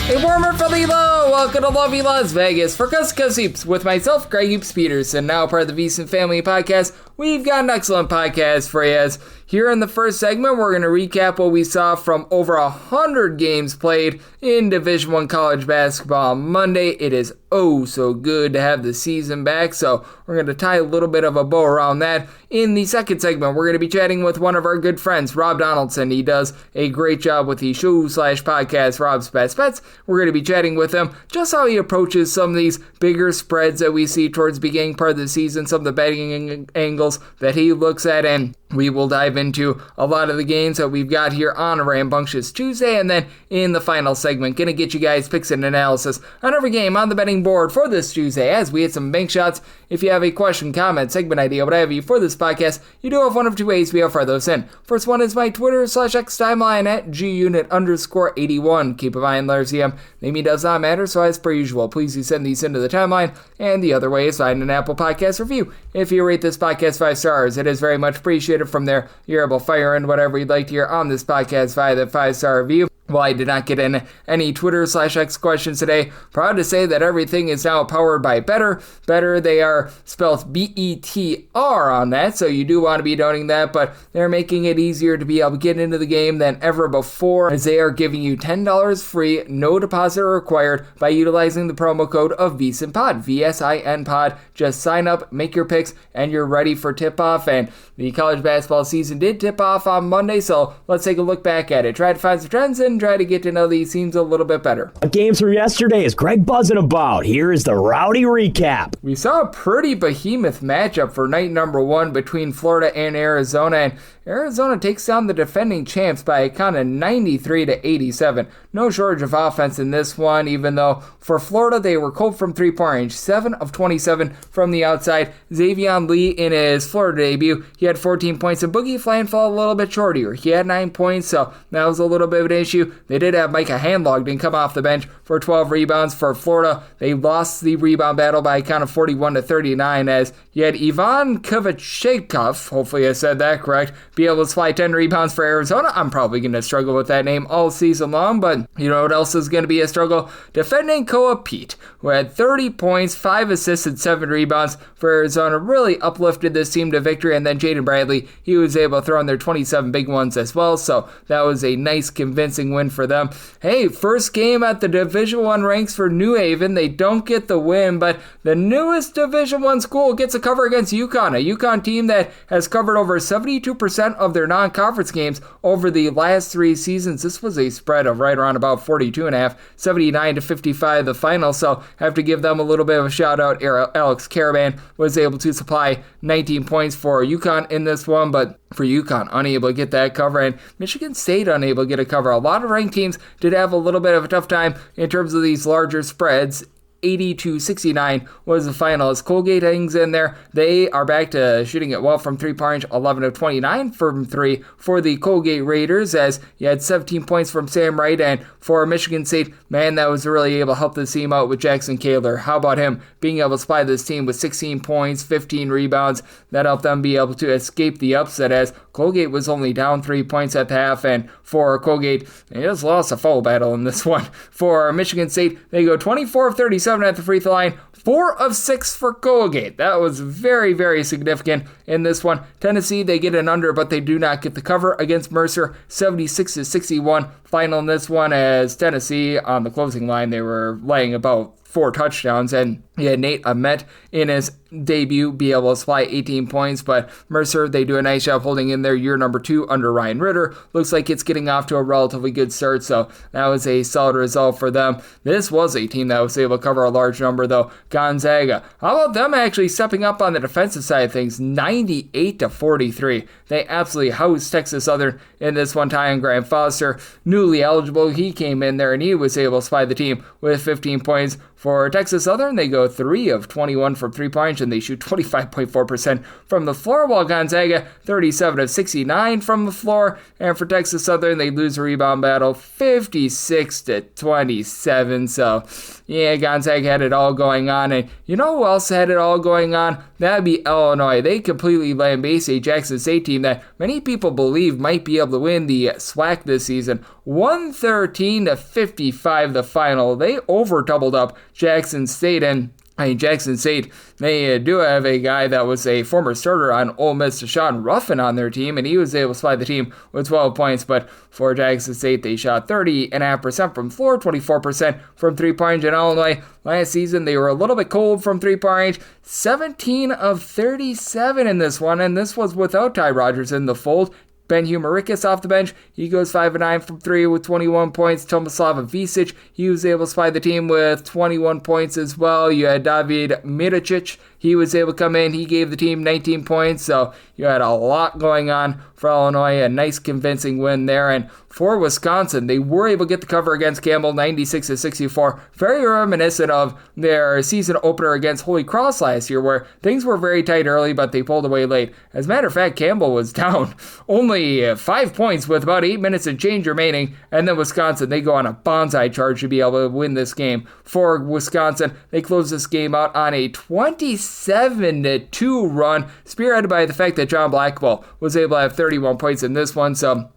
A warmer friendly hello, welcome to lovely Las Vegas for Cusco Heaps with myself, Greg Heaps Peterson, now part of the VSiN Family Podcast. We've got an excellent podcast for you. Here in the first segment, we're going to recap what we saw from over 100 games played in Division I college basketball on Monday. It is oh so good to have the season back, so we're going to tie a little bit of a bow around that. In the second segment, we're going to be chatting with one of our good friends, Rob Donaldson. He does a great job with the show/podcast, Rob's Best Bets. We're going to be chatting with him just how he approaches some of these bigger spreads that we see towards the beginning part of the season, some of the betting angles that he looks at, and we will dive into a lot of the games that we've got here on a Rambunctious Tuesday, and then in the final segment, going to get you guys picks and analysis on every game on the betting board for this Tuesday as we hit some bank shots. If you have a question, comment, segment idea, what have you for this podcast, you do have one of two ways we offer those in. First one is my Twitter/X timeline at gunit_81. Keep in mind, letters EM, naming does not matter, so as per usual, please do send these into the timeline. And the other way is find an Apple Podcast review. If you rate this podcast 5 stars, it is very much appreciated. From there, you're able to fire in whatever you'd like to hear on this podcast via that 5-star review. While I did not get in any Twitter/X questions today, proud to say that everything is now powered by Better. Better, they are spelled B-E-T-R on that, so you do want to be doing that, but they're making it easier to be able to get into the game than ever before, as they are giving you $10 free, no deposit required, by utilizing the promo code of VSiNPod, V-S-I-N pod. Just sign up, make your picks, and you're ready for tip-off, and the college basketball season did tip off on Monday, so let's take a look back at it. Try to find some trends and try to get to know these teams a little bit better. Games from yesterday is Greg buzzing about. Here is the rowdy recap. We saw a pretty behemoth matchup for night number 1 between Florida and Arizona, and Arizona takes down the defending champs by a count of 93-87. No shortage of offense in this one, even though for Florida they were cold from three-point range, 7 of 27 from the outside. Xavier Lee in his Florida debut, he had 14 points, and Boogie Flan fell a little bit short here. He had 9 points, so that was a little bit of an issue. They did have Micah Handlogden come off the bench for 12 rebounds for Florida. They lost the rebound battle by a count of 41-39, as you had Ivan Kovachenkov, hopefully I said that correct, be able to supply 10 rebounds for Arizona. I'm probably going to struggle with that name all season long, but you know what else is going to be a struggle? Defending Koa Pete, who had 30 points, 5 assists, and 7 rebounds for Arizona, really uplifted this team to victory, and then Jaden Bradley, he was able to throw in their 27 big ones as well, so that was a nice, convincing win for them. Hey, first game at the Division I ranks for New Haven. They don't get the win, but the newest Division I school gets a cover against UConn, a UConn team that has covered over 72% of their non-conference games over the last 3 seasons. This was a spread of right around about 42.5, 79-55 the final, so have to give them a little bit of a shout out. Alex Caravan was able to supply 19 points for UConn in this one, but for UConn, unable to get that cover, and Michigan State unable to get a cover. A lot of ranked teams did have a little bit of a tough time in terms of these larger spreads. 80-69 was the final as Colgate hangs in there. They are back to shooting it well from three-point range, 11 of 29 from 3 for the Colgate Raiders, as you had 17 points from Sam Wright, and for Michigan State, man, that was really able to help this team out with Jackson Kaler. How about him being able to supply this team with 16 points, 15 rebounds? That helped them be able to escape the upset, as Colgate was only down 3 points at the half, and for Colgate, they just lost a foul battle in this one. For Michigan State, they go 24 of 37 at the free throw line, 4 of 6 for Colgate. That was very, very significant in this one. Tennessee, they get an under, but they do not get the cover against Mercer, 76-61 final in this one, as Tennessee on the closing line, they were laying about 4 touchdowns, and he had Nate Ahmet in his debut be able to supply 18 points, but Mercer, they do a nice job holding in their year number 2 under Ryan Ritter. Looks like it's getting off to a relatively good start, so that was a solid result for them. This was a team that was able to cover a large number, though. Gonzaga, how about them actually stepping up on the defensive side of things? 98-43. They absolutely housed Texas Southern in this one. Tyon Graham Foster, newly eligible, he came in there and he was able to supply the team with 15 points. For Texas Southern, they go 3 of 21 from three-point, and they shoot 25.4% from the floor, while Gonzaga, 37 of 69 from the floor. And for Texas Southern, they lose a rebound battle, 56-27. So, yeah, Gonzaga had it all going on. And you know who else had it all going on? that'd be Illinois. They completely lambasted a Jackson State team that many people believe might be able to win the SWAC this season. 113-55 the final. They over-doubled up Jackson State, and Jackson State, they do have a guy that was a former starter on Ole Miss, Deshaun Ruffin, on their team, and he was able to supply the team with 12 points. But for Jackson State, they shot 30.5% from floor, 24% from three-point range. In Illinois, last season, they were a little bit cold from three-point range, 17 of 37 in this one, and this was without Ty Rogers in the fold. Ben Humericus off the bench, he goes 5-9 from 3 with 21 points. Tomislav Visic, he was able to supply the team with 21 points as well. You had David Miricic, he was able to come in, he gave the team 19 points, so you had a lot going on for Illinois, a nice convincing win there. And for Wisconsin, they were able to get the cover against Campbell, 96-64, very reminiscent of their season opener against Holy Cross last year, where things were very tight early, but they pulled away late. As a matter of fact, Campbell was down only 5 points with about 8 minutes and change remaining, and then Wisconsin, they go on a bonsai charge to be able to win this game. For Wisconsin, they close this game out on a 27-2 run, spearheaded by the fact that John Blackwell was able to have 31 points in this one, so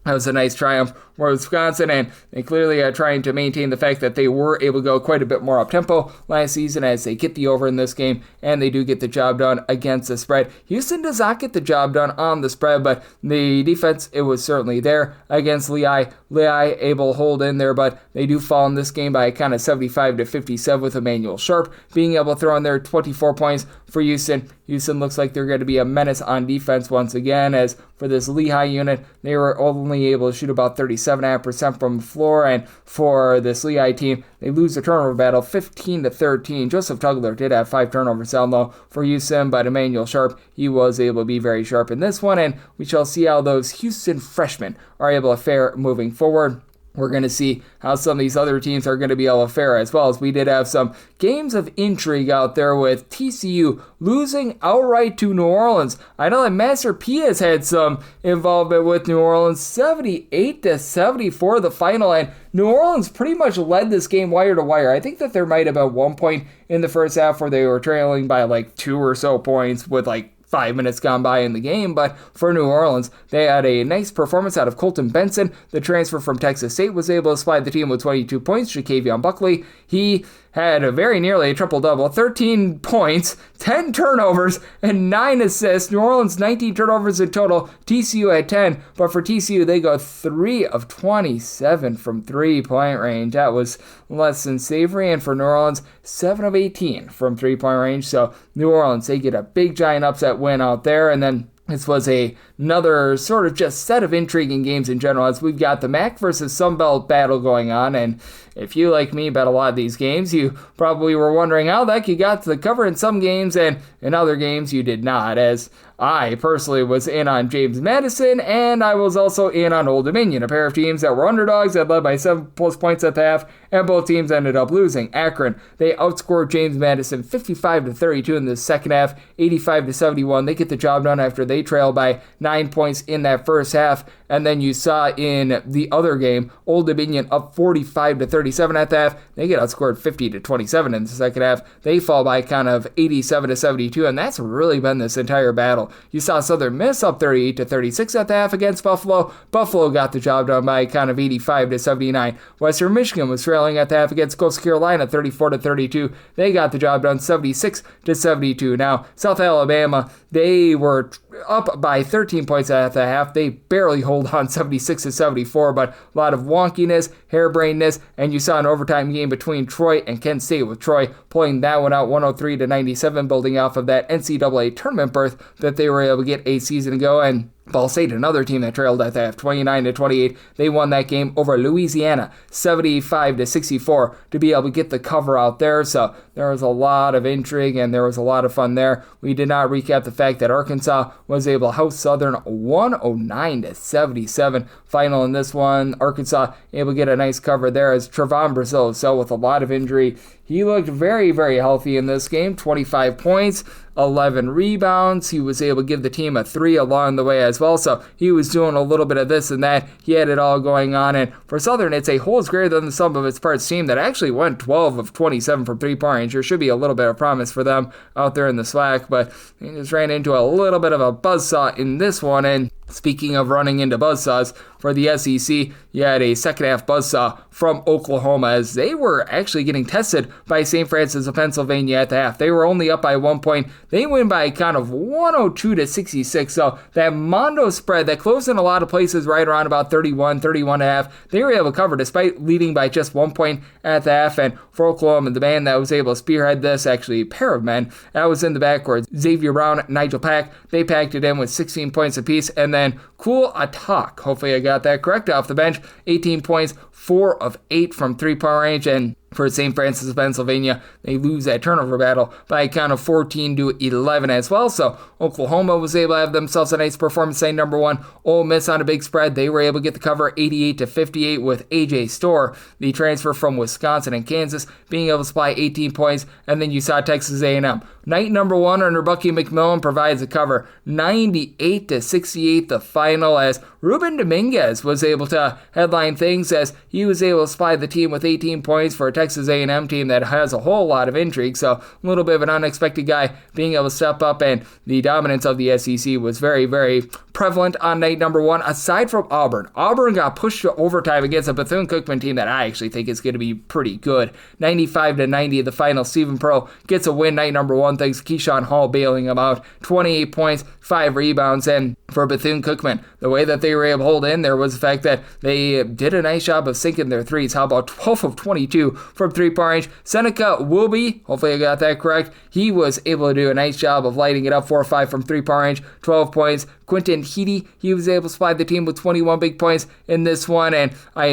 that was a nice triumph for Wisconsin, and they clearly are trying to maintain the fact that they were able to go quite a bit more up-tempo last season as they get the over in this game, and they do get the job done against the spread. Houston does not get the job done on the spread, but the defense, it was certainly there against Lehigh. Lehigh able to hold in there, but they do fall in this game by a kind of 75-57 with Emmanuel Sharp being able to throw in their 24 points for Houston. Houston looks like they're going to be a menace on defense once again, as for this Lehigh unit, they were only able to shoot about 37.5% from the floor, and for this Lehigh team, they lose the turnover battle 15-13. Joseph Tugler did have 5 turnovers down low for Houston, but Emmanuel Sharp, he was able to be very sharp in this one, and we shall see how those Houston freshmen are able to fare moving forward. We're going to see how some of these other teams are going to be able to fare, as well as we did have some games of intrigue out there with TCU losing outright to New Orleans. I know that Master P has had some involvement with New Orleans, 78-74 the final, and New Orleans pretty much led this game wire to wire. I think that there might have been one point in the first half where they were trailing by like 2 or so points with like 5 minutes gone by in the game, but for New Orleans, they had a nice performance out of Colton Benson. The transfer from Texas State was able to supply the team with 22 points. Ja'Kavion Buckley, he had very nearly a triple-double, 13 points, 10 turnovers, and 9 assists. New Orleans, 19 turnovers in total. TCU had 10, but for TCU, they go 3 of 27 from three-point range. That was less than savory, and for New Orleans, 7 of 18 from three-point range. So New Orleans, they get a big, giant upset win out there, and then this was another sort of just set of intriguing games in general, as we've got the MAC versus Sunbelt battle going on, and if you, like me, bet a lot of these games, you probably were wondering how the heck you got to the cover in some games, and in other games you did not, as I personally was in on James Madison, and I was also in on Old Dominion, a pair of teams that were underdogs that led by 7+ points at the half, and both teams ended up losing. Akron, they outscored James Madison 55-32 in the second half, 85-71. They get the job done after they trailed by 9 points in that first half, and then you saw in the other game, Old Dominion up 45-37 at the half. They get outscored 50-27 in the second half. They fall by kind of 87-72, and that's really been this entire battle. You saw Southern Miss up 38-36 at the half against Buffalo. Buffalo got the job done by kind of 85-79. Western Michigan was trailing at the half against Coastal Carolina 34-32. They got the job done 76-72. Now, South Alabama, they were up by 13 points at the half. They barely hold on 76-74, but a lot of wonkiness, harebrainedness, and you saw an overtime game between Troy and Kent State, with Troy pulling that one out 103-97, building off of that NCAA tournament berth that they were able to get a season ago. And Ball State, another team that trailed at the half, 29-28, they won that game over Louisiana, 75-64, to be able to get the cover out there. So there was a lot of intrigue and there was a lot of fun there. We did not recap the fact that Arkansas was able to host Southern 109-77 final in this one. Arkansas able to get a nice cover there as Trevon Brazile, so with a lot of injury, he looked very, very healthy in this game. 25 points, 11 rebounds. He was able to give the team a 3 along the way as well. So he was doing a little bit of this and that. He had it all going on. And for Southern, it's a whole greater than the sum of its parts team that actually went 12 of 27 from three-point range. There should be a little bit of promise for them out there in the SWAC, but he just ran into a little bit of a buzzsaw in this one. And speaking of running into buzzsaws, for the SEC, you had a second-half buzzsaw from Oklahoma as they were actually getting tested by St. Francis of Pennsylvania at the half. They were only up by 1 point. They win by a count of 102-66. So that Mondo spread that closed in a lot of places right around about 31 and a half, they were able to cover despite leading by just 1 point at the half. And for Oklahoma, the man that was able to spearhead this, actually a pair of men, that was in the backcourt, Xavier Brown, Nigel Pack. They packed it in with 16 points apiece. And then Cool Atak, hopefully I got that correct, off the bench, 18 points, 4 of 8 from three-point range. And for St. Francis of Pennsylvania, they lose that turnover battle by a count of 14-11 as well. So Oklahoma was able to have themselves a nice performance night number one. Ole Miss on a big spread. They were able to get the cover 88-58 with A.J. Storr, the transfer from Wisconsin and Kansas, being able to supply 18 points. And then you saw Texas A&M. Night number one under Bucky McMillan provides a cover 98-68 the final, as Ruben Dominguez was able to headline things as he was able to supply the team with 18 points for a Texas A&M team that has a whole lot of intrigue. So a little bit of an unexpected guy being able to step up, and the dominance of the SEC was very, very prevalent on night number one. Aside from Auburn got pushed to overtime against a Bethune-Cookman team that I actually think is going to be pretty good. 95-90 the final. Stephen Pearl gets a win night number one thanks to Keyshawn Hall bailing him out. 28 points, 5 rebounds, and for Bethune-Cookman, the way that they were able to hold in there was the fact that they did a nice job of sinking their threes. How about 12 of 22 from three-point range? Seneca Wilby, hopefully I got that correct, he was able to do a nice job of lighting it up. 4 or 5 from three-point range, 12 points. Quentin Heedy, he was able to supply the team with 21 big points in this one, and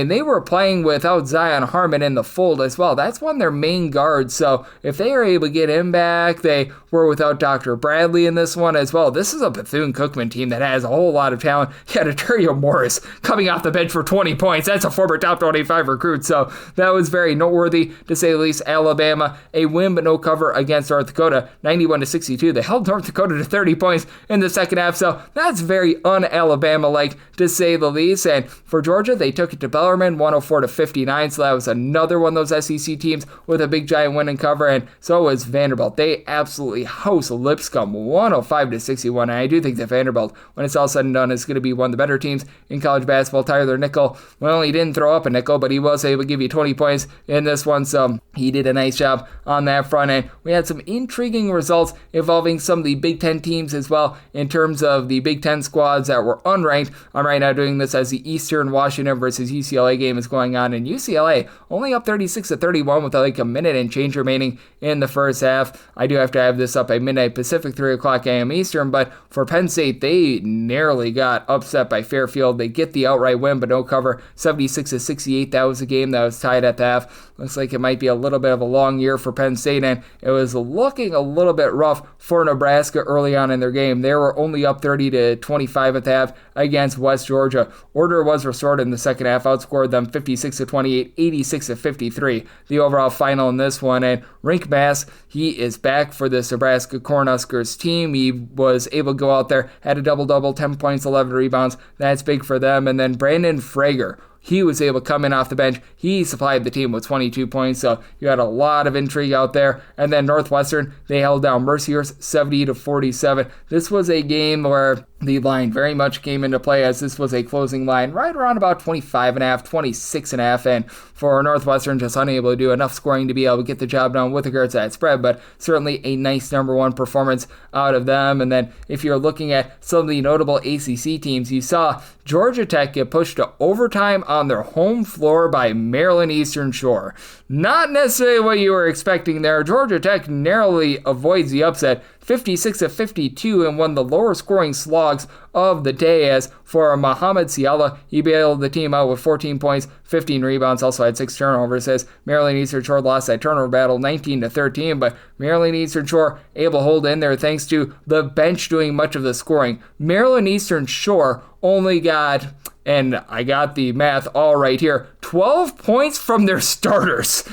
they were playing without Zion Harmon in the fold as well. That's one of their main guards, so if they are able to get him back, they were without Dr. Bradley in this one as well. This is a Bethune-Cookman team that has a whole lot of talent. You had Ontario Morris coming off the bench for 20 points. That's a former top 25 recruit, so that was very noteworthy, to say the least. Alabama, a win but no cover against North Dakota, 91-62. They held North Dakota to 30 points in the second half, so that's very un-Alabama-like, to say the least. And for Georgia, they took it to Bellarmine, 104-59, so that was another one of those SEC teams with a big giant win and cover, and so was Vanderbilt. They absolutely house Lipscomb, 105-61, and I do think that Vanderbilt, when it's all said and done, is going to be one of the better teams in college basketball. Tyler Nickel, well, he didn't throw up a nickel, but he was able to give you 20 points in this one, so he did a nice job on that front end. We had some intriguing results involving some of the Big Ten teams as well, in terms of the Big Ten squads that were unranked. I'm right now doing this as the Eastern Washington versus UCLA game is going on, and UCLA only up 36-31 with like a minute and change remaining in the first half. I do have to have this up at midnight Pacific, 3 o'clock a.m. Eastern, but for Penn State, they narrowly got upset by Fairfield. They get the outright win, but no cover, 76-68. That was a game that was tied at the half. Looks like it might be a little bit of a long year for Penn State, and it was looking a little bit rough for Nebraska early on in their game. They were only up 30-25 at the half against West Georgia. Order was restored in the second half, outscored them 56-28, 86-53. The overall final in this one, and Rink Bass, he is back for this Nebraska Cornhuskers team. He was able to go out there, had a double-double, 10 points, 11 rebounds. That's big for them. And then Brandon Frager, he was able to come in off the bench. He supplied the team with 22 points, so you had a lot of intrigue out there. And then Northwestern, they held down Mercyhurst 70-47. This was a game where the line very much came into play, as this was a closing line right around about 25.5, 26.5, and for Northwestern, just unable to do enough scoring to be able to get the job done with regards to that spread, but certainly a nice number one performance out of them. And then if you're looking at some of the notable ACC teams, you saw Georgia Tech get pushed to overtime on their home floor by Maryland Eastern Shore. Not necessarily what you were expecting there. Georgia Tech narrowly avoids the upset, 56-52, in one of the lower scoring slogs of the day, as for Muhammad Siala, he bailed the team out with 14 points, 15 rebounds, also had 6 turnovers, as Maryland Eastern Shore lost that turnover battle 19-13, but Maryland Eastern Shore able to hold in there thanks to the bench doing much of the scoring. Maryland Eastern Shore only got, and I got the math all right here, 12 points from their starters.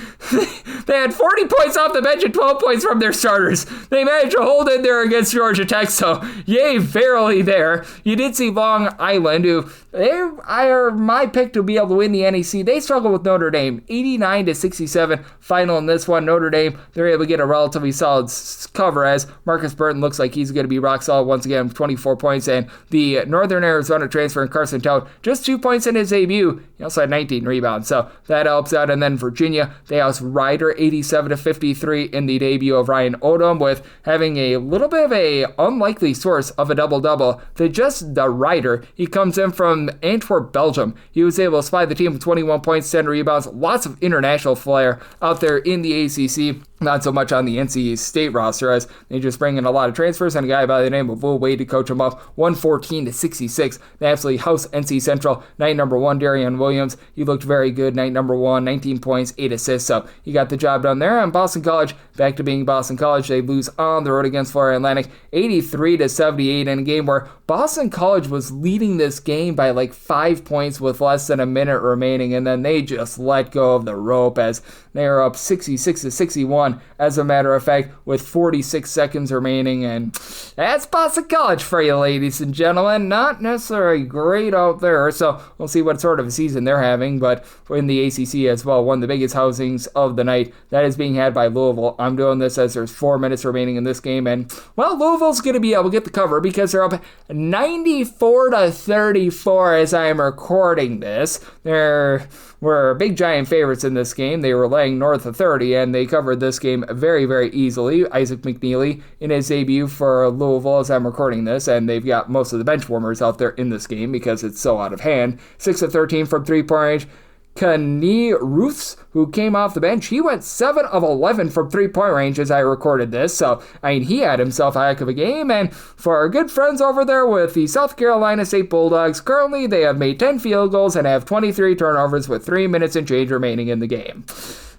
They had 40 points off the bench and 12 points from their starters. They managed to hold in there against Georgia Tech, so yay, verily there. You did see Long Island, who they are my pick to be able to win the NEC. They struggle with Notre Dame, 89-67 final in this one. Notre Dame, they're able to get a relatively solid cover as Marcus Burton looks like he's going to be rock solid once again, 24 points, and the Northern Arizona transfer in Carson Tote, just 2 points in his debut. He also had 19 rebounds, so that helps out. And then Virginia, they house Rider 87-53 in the debut of Ryan Odom, with having a little bit of a unlikely source of a double-double. The Rider, he comes in from Antwerp, Belgium. He was able to supply the team with 21 points, 10 rebounds, lots of international flair out there in the ACC. Not so much on the NC State roster, as they just bring in a lot of transfers and a guy by the name of Will Wade to coach them up. 114-66. They absolutely house NC Central. Night number 1, Darian Williams. He looked very good. Night number 1, 19 points, 8 assists. So he got the job done there. And Boston College, back to being Boston College. They lose on the road against Florida Atlantic, 83-78 in a game where Boston College was leading this game by like 5 points with less than a minute remaining, and then they just let go of the rope as they are up 66-61, as a matter of fact, with 46 seconds remaining. And that's Boston College for you, ladies and gentlemen. Not necessarily great out there, so we'll see what sort of a season they're having. But in the ACC as well, one of the biggest housings of the night, that is being had by Louisville. I'm doing this as there's 4 minutes remaining in this game, and well, Louisville's going to be able to get the cover because they're up 94-34 as I am recording this. There were big giant favorites in this game. They were laying north of 30, and they covered this game very, very easily. Isaac McNeely in his debut for Louisville as I'm recording this, and they've got most of the bench warmers out there in this game because it's so out of hand. 6 of 13 from three-point range. Kanye Ruths, who came off the bench, he went 7 of 11 from three-point range as I recorded this. So, he had himself a heck of a game. And for our good friends over there with the South Carolina State Bulldogs, currently they have made 10 field goals and have 23 turnovers with 3 minutes and change remaining in the game.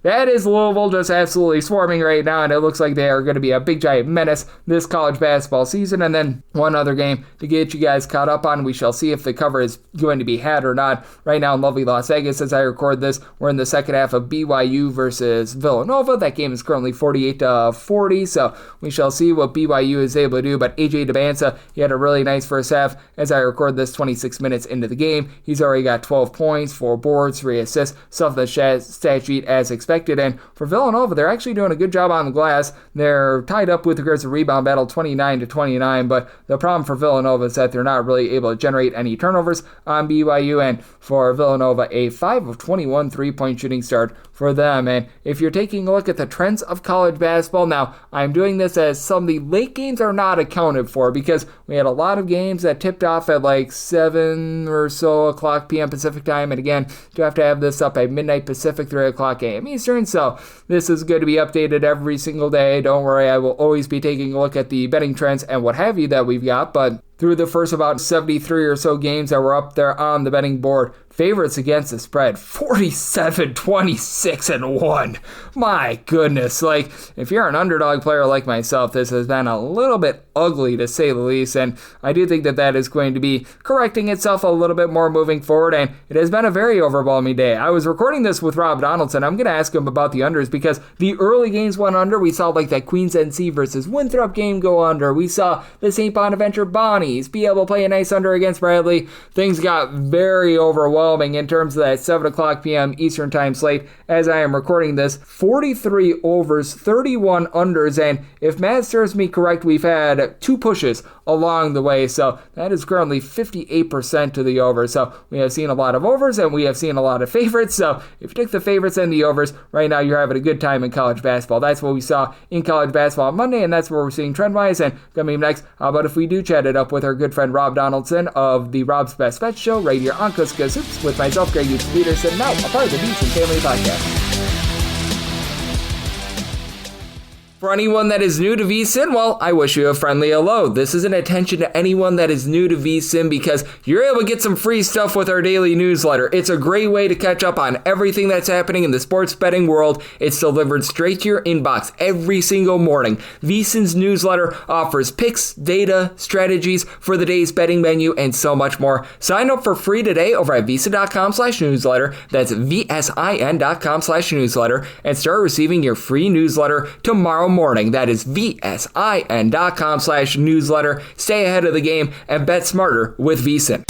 That is Louisville just absolutely swarming right now, and it looks like they are going to be a big giant menace this college basketball season. And then one other game to get you guys caught up on. We shall see if the cover is going to be had or not. Right now in lovely Las Vegas, as I record this, we're in the second half of BYU versus Villanova. That game is currently 48-40, so we shall see what BYU is able to do. But AJ DeBansa, he had a really nice first half. As I record this, 26 minutes into the game, he's already got 12 points, 4 boards, 3 assists, stuff the stat sheet as expected. And for Villanova, they're actually doing a good job on the glass. They're tied up with regards to rebound battle, 29-29, but the problem for Villanova is that they're not really able to generate any turnovers on BYU. And for Villanova, a 5 of 21 three-point shooting start for them. And if you're taking a look at the trends of college basketball, now I'm doing this as some of the late games are not accounted for because we had a lot of games that tipped off at like 7 or so o'clock p.m. Pacific time. And again, do have to have this up at midnight Pacific, 3 o'clock a.m. Eastern. So this is going to be updated every single day. Don't worry, I will always be taking a look at the betting trends and what have you that we've got. But through the first about 73 or so games that were up there on the betting board, favorites against the spread, 47-26-1. My goodness, like, if you're an underdog player like myself, this has been a little bit ugly to say the least, and I do think that that is going to be correcting itself a little bit more moving forward, and it has been a very overwhelming day. I was recording this with Rob Donaldson. I'm going to ask him about the unders because the early games went under. We saw like that Queens NC versus Winthrop game go under. We saw the St. Bonaventure Bonnies be able to play a nice under against Bradley. Things got very overwhelming in terms of that 7 o'clock p.m. Eastern time slate. As I am recording this, 43 overs, 31 unders, and if math serves me correct, we've had 2 pushes along the way, so that is currently 58% to the over. So we have seen a lot of overs and we have seen a lot of favorites. So if you take the favorites and the overs, right now you're having a good time in college basketball. That's what we saw in college basketball on Monday, and that's what we're seeing trend-wise. And coming up next, how about if we do chat it up with our good friend Rob Donaldson of the Rob's Best Bets show right here on Kuska Hoops with myself, Greg Peterson, now a part of the Beats and Family Podcast. For anyone that is new to VSiN, well, I wish you a friendly hello. This is an attention to anyone that is new to VSiN because you're able to get some free stuff with our daily newsletter. It's a great way to catch up on everything that's happening in the sports betting world. It's delivered straight to your inbox every single morning. VSiN's newsletter offers picks, data, strategies for the day's betting menu, and so much more. Sign up for free today over at VSiN.com/newsletter. That's VSIN.com/newsletter and start receiving your free newsletter tomorrow morning. That is VSIN.com/newsletter. Stay ahead of the game and bet smarter with VSiN.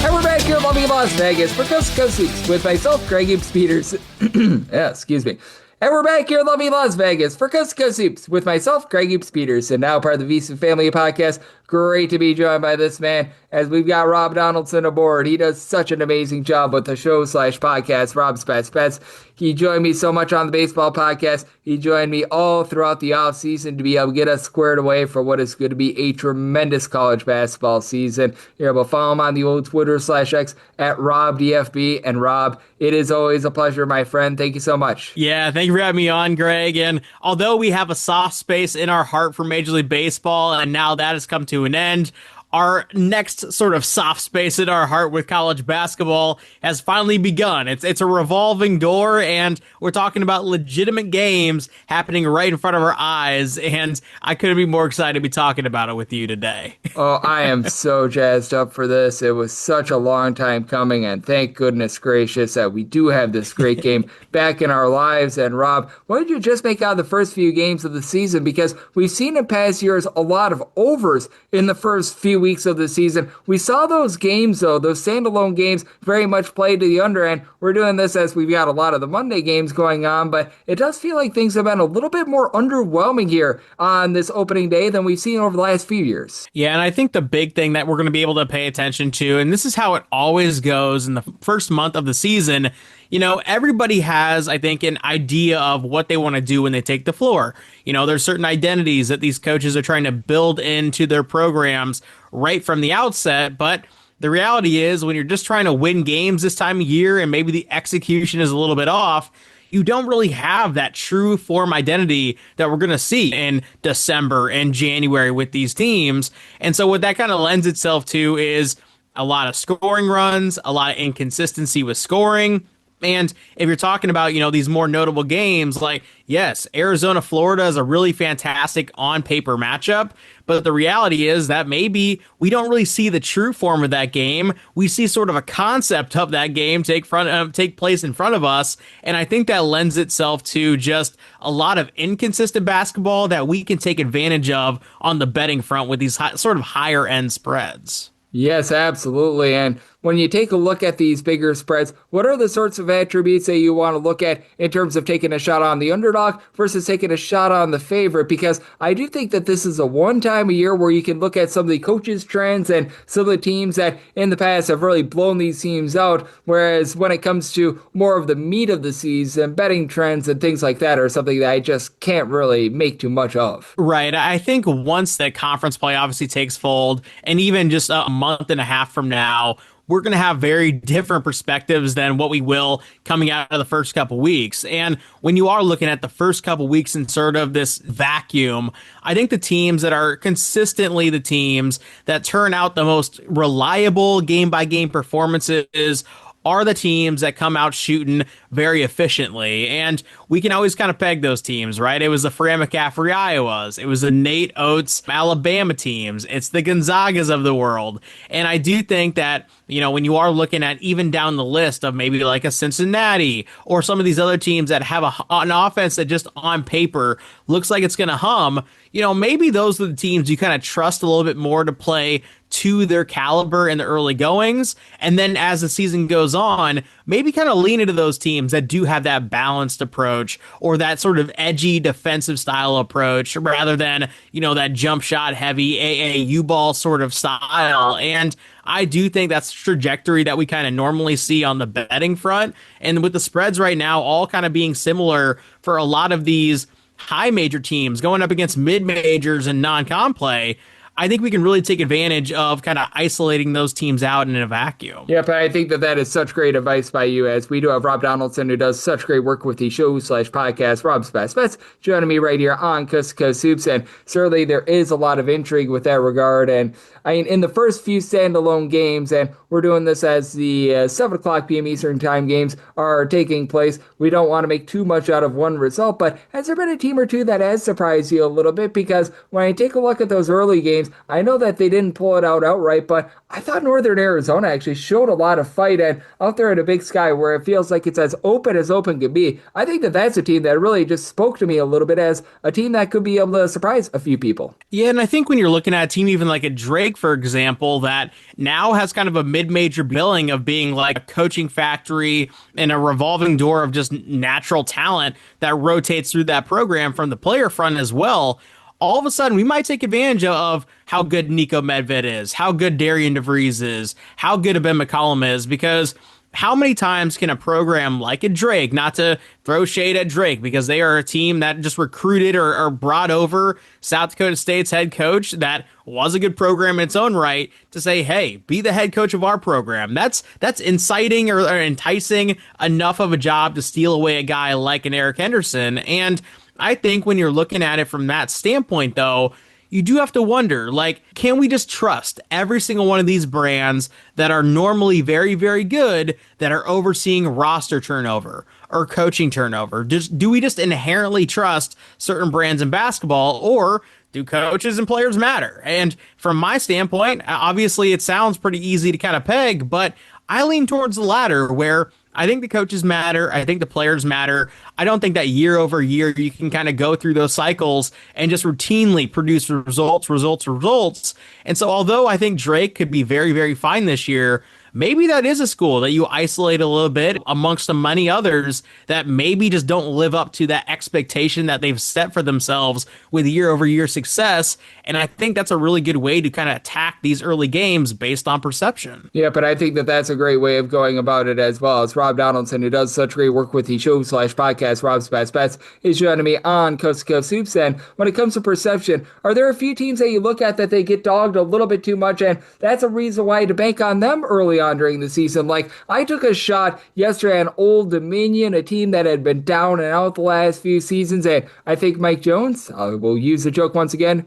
And we're back here in lovely Las Vegas for Coast to Coast Hoops with myself, Greg Gibbs Peters. Yeah, excuse me. And we're back here in lovely Las Vegas for Coast to Coast Hoops with myself, Greg Gibbs Peters, and now part of the VSiN family podcast. Great to be joined by this man as we've got Rob Donaldson aboard. He does such an amazing job with the show/podcast, Rob's Best Bets. He joined me so much on the baseball podcast. He joined me all throughout the offseason to be able to get us squared away for what is going to be a tremendous college basketball season. You're able to follow him on the old Twitter/X at RobDFB. And Rob, it is always a pleasure, my friend. Thank you so much. Yeah, thank you for having me on, Greg. And although we have a soft space in our heart for Major League Baseball, and now that has come to an end, our next sort of soft space in our heart with college basketball has finally begun. It's a revolving door, and we're talking about legitimate games happening right in front of our eyes, and I couldn't be more excited to be talking about it with you today. Oh, I am so jazzed up for this. It was such a long time coming, and thank goodness gracious that we do have this great game back in our lives. And Rob, what did you just make out of the first few games of the season? Because we've seen in past years a lot of overs in the first few weeks of the season. We saw those games, though, those standalone games, very much played to the under end. We're doing this as we've got a lot of the Monday games going on, but it does feel like things have been a little bit more underwhelming here on this opening day than we've seen over the last few years. Yeah, and I think the big thing that we're going to be able to pay attention to, and this is how it always goes in the first month of the season, you know, everybody has, I think, an idea of what they want to do when they take the floor. You know, there's certain identities that these coaches are trying to build into their programs right from the outset, but the reality is when you're just trying to win games this time of year and maybe the execution is a little bit off, you don't really have that true form identity that we're going to see in December and January with these teams. And so what that kind of lends itself to is a lot of scoring runs, a lot of inconsistency with scoring. And if you're talking about, you know, these more notable games, like, yes, Arizona, Florida is a really fantastic on paper matchup. But the reality is that maybe we don't really see the true form of that game. We see sort of a concept of that game take place in front of us. And I think that lends itself to just a lot of inconsistent basketball that we can take advantage of on the betting front with these sort of higher end spreads. Yes, absolutely. And when you take a look at these bigger spreads, what are the sorts of attributes that you want to look at in terms of taking a shot on the underdog versus taking a shot on the favorite? Because I do think that this is a one time a year where you can look at some of the coaches' trends and some of the teams that in the past have really blown these teams out. Whereas when it comes to more of the meat of the season, betting trends and things like that are something that I just can't really make too much of. Right. I think once that conference play obviously takes fold, and even just a month and a half from now, we're going to have very different perspectives than what we will coming out of the first couple weeks. And when you are looking at the first couple weeks in sort of this vacuum, I think the teams that are consistently the teams that turn out the most reliable game-by-game performances are the teams that come out shooting very efficiently. And we can always kind of peg those teams, right? It was the Fran McCaffrey Iowas. It was the Nate Oates Alabama teams. It's the Gonzagas of the world. And I do think that, you know, when you are looking at even down the list of maybe like a Cincinnati or some of these other teams that have an offense that just on paper looks like it's going to hum, you know, maybe those are the teams you kind of trust a little bit more to play to their caliber in the early goings. And then as the season goes on, maybe kind of lean into those teams that do have that balanced approach or that sort of edgy defensive style approach rather than, you know, that jump shot heavy AAU ball sort of style. And I do think that's the trajectory that we kind of normally see on the betting front. And with the spreads right now all kind of being similar for a lot of these high major teams going up against mid majors and non-con play, I think we can really take advantage of kind of isolating those teams out in a vacuum. Yep, and I think that is such great advice by you, as we do have Rob Donaldson, who does such great work with the show/podcast, Rob's Best Bets, joining me right here on Coast to Coast Hoops, and certainly there is a lot of intrigue with that regard. And I mean, in the first few standalone games, and we're doing this as the 7 o'clock p.m. Eastern Time games are taking place, we don't want to make too much out of one result, but has there been a team or two that has surprised you a little bit? Because when I take a look at those early games, I know that they didn't pull it out outright, but I thought Northern Arizona actually showed a lot of fight, and out there in a Big Sky where it feels like it's as open can be, I think that that's a team that really just spoke to me a little bit as a team that could be able to surprise a few people. Yeah, and I think when you're looking at a team even like a Drake, for example, that now has kind of a mid-major billing of being like a coaching factory and a revolving door of just natural talent that rotates through that program from the player front as well, all of a sudden we might take advantage of how good Nico Medved is, how good Darian DeVries is, how good Ben McCollum is, because how many times can a program like a Drake, not to throw shade at Drake because they are a team that just recruited or brought over South Dakota State's head coach that was a good program in its own right, to say, hey, be the head coach of our program. That's inciting or enticing enough of a job to steal away a guy like an Eric Henderson. And I think when you're looking at it from that standpoint, though, you do have to wonder, like, can we just trust every single one of these brands that are normally very, very good that are overseeing roster turnover or coaching turnover? Do we just inherently trust certain brands in basketball, or do coaches and players matter? And from my standpoint, obviously it sounds pretty easy to kind of peg, but I lean towards the latter, where I think the coaches matter. I think the players matter. I don't think that year over year you can kind of go through those cycles and just routinely produce results. And so although I think Drake could be very, very fine this year, maybe that is a school that you isolate a little bit amongst the many others that maybe just don't live up to that expectation that they've set for themselves with year over year success. And I think that's a really good way to kind of attack these early games based on perception. Yeah, but I think that that's a great way of going about it as well. It's Rob Donaldson, who does such great work with the show/podcast, Rob's Best Bets, is joining me on Coast to Coast Hoops. And when it comes to perception, are there a few teams that you look at that they get dogged a little bit too much, and that's a reason why to bank on them early on during the season? Like, I took a shot yesterday on Old Dominion, a team that had been down and out the last few seasons, and I think Mike Jones, we'll use the joke once again,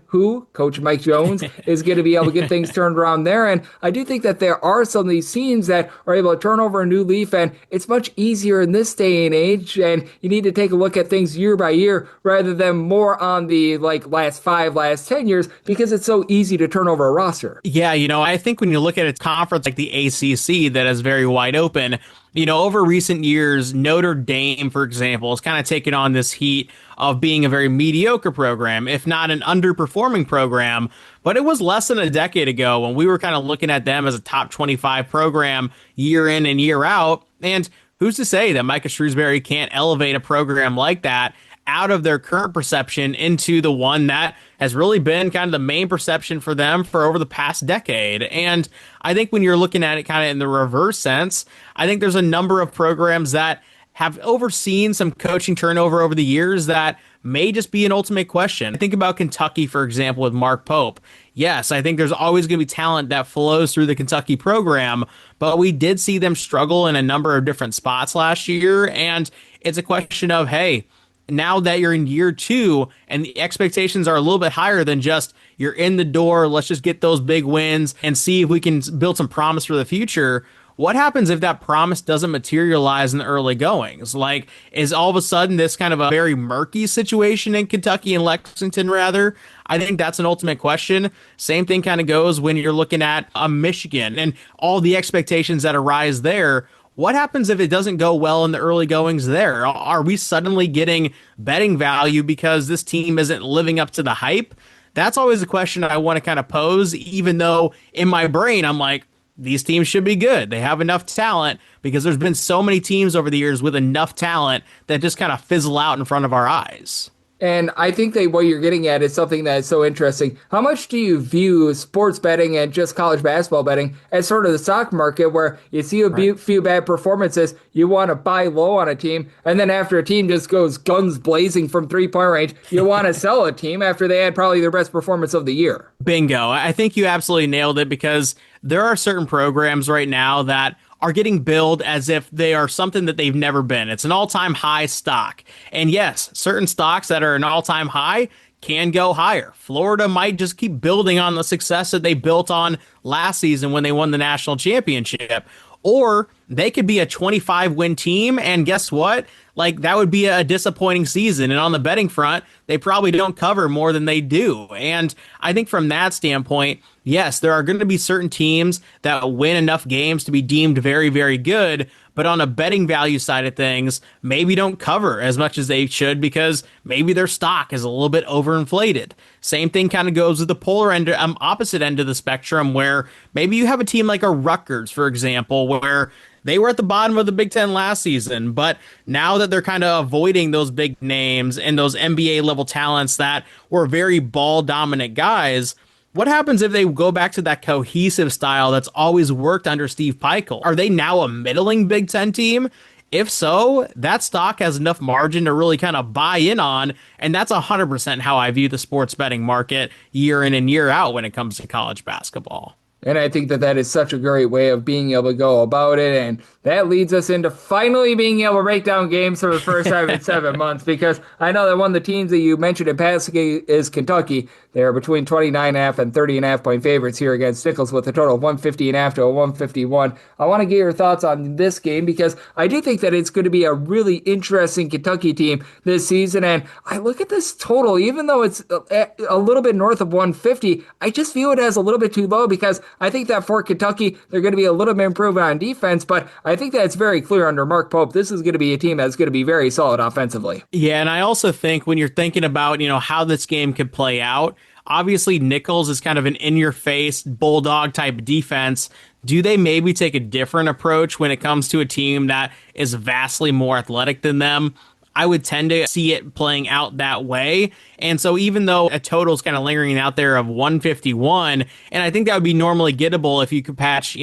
Coach Mike Jones, is going to be able to get things turned around there. And I do think that there are some of these teams that are able to turn over a new leaf, and it's much easier in this day and age, and you need to take a look at things year by year rather than more on the last 10 years, because it's so easy to turn over a roster. Yeah, I think when you look at a conference like the ACC that is very wide open, over recent years, Notre Dame, for example, has kind of taken on this heat of being a very mediocre program, if not an underperforming program. But it was less than a decade ago when we were kind of looking at them as a top 25 program year in and year out. And who's to say that Micah Shrewsbury can't elevate a program like that out of their current perception into the one that has really been kind of the main perception for them for over the past decade. And I think when you're looking at it kind of in the reverse sense, I think there's a number of programs that have overseen some coaching turnover over the years that may just be an ultimate question. Think about Kentucky, for example, with Mark Pope. Yes, I think there's always going to be talent that flows through the Kentucky program, but we did see them struggle in a number of different spots last year. And it's a question of, hey, now that you're in year 2 and the expectations are a little bit higher than just you're in the door, let's just get those big wins and see if we can build some promise for the future. What happens if that promise doesn't materialize in the early goings? Like, is all of a sudden this kind of a very murky situation in Kentucky and Lexington, rather? I think that's an ultimate question. Same thing kind of goes when you're looking at Michigan and all the expectations that arise there. What happens if it doesn't go well in the early goings there? Are we suddenly getting betting value because this team isn't living up to the hype? That's always a question I want to kind of pose, even though in my brain I'm like, these teams should be good. They have enough talent, because there's been so many teams over the years with enough talent that just kind of fizzle out in front of our eyes. And I think that what you're getting at is something that is so interesting. How much do you view sports betting and just college basketball betting as sort of the stock market where you see few bad performances, you want to buy low on a team, and then after a team just goes guns blazing from 3-point range, you want to sell a team after they had probably their best performance of the year? Bingo. I think you absolutely nailed it, because there are certain programs right now that are getting billed as if they are something that they've never been. It's an all-time high stock. And yes, certain stocks that are an all-time high can go higher. Florida might just keep building on the success that they built on last season when they won the national championship. Or they could be a 25-win team, and guess what? Like, that would be a disappointing season. And on the betting front, they probably don't cover more than they do. And I think from that standpoint, yes, there are going to be certain teams that win enough games to be deemed very, very good. But on a betting value side of things, maybe don't cover as much as they should because maybe their stock is a little bit overinflated. Same thing kind of goes with the polar end, opposite end of the spectrum, where maybe you have a team like a Rutgers, for example, where they were at the bottom of the Big Ten last season, but now that they're kind of avoiding those big names and those NBA level talents that were very ball dominant guys, what happens if they go back to that cohesive style that's always worked under Steve Peichel? Are they now a middling Big Ten team? If so, that stock has enough margin to really kind of buy in on, and that's 100% how I view the sports betting market year in and year out when it comes to college basketball. And I think that that is such a great way of being able to go about it. And that leads us into finally being able to break down games for the first time in 7 months, because I know that one of the teams that you mentioned in passing is Kentucky. They're between 29.5 and 30.5 point favorites here against Nicholls with a total of 150.5 to a 151. I want to get your thoughts on this game because I do think that it's going to be a really interesting Kentucky team this season. And I look at this total, even though it's a little bit north of 150, I just view it as a little bit too low because I think that for Kentucky, they're going to be a little bit improvement on defense, but I think that it's very clear under Mark Pope, this is going to be a team that's going to be very solid offensively. Yeah, and I also think when you're thinking about, how this game could play out, obviously Nicholls is kind of an in-your-face, bulldog type defense. Do they maybe take a different approach when it comes to a team that is vastly more athletic than them? I would tend to see it playing out that way. And so even though a total is kind of lingering out there of 151, and I think that would be normally gettable if you could patch,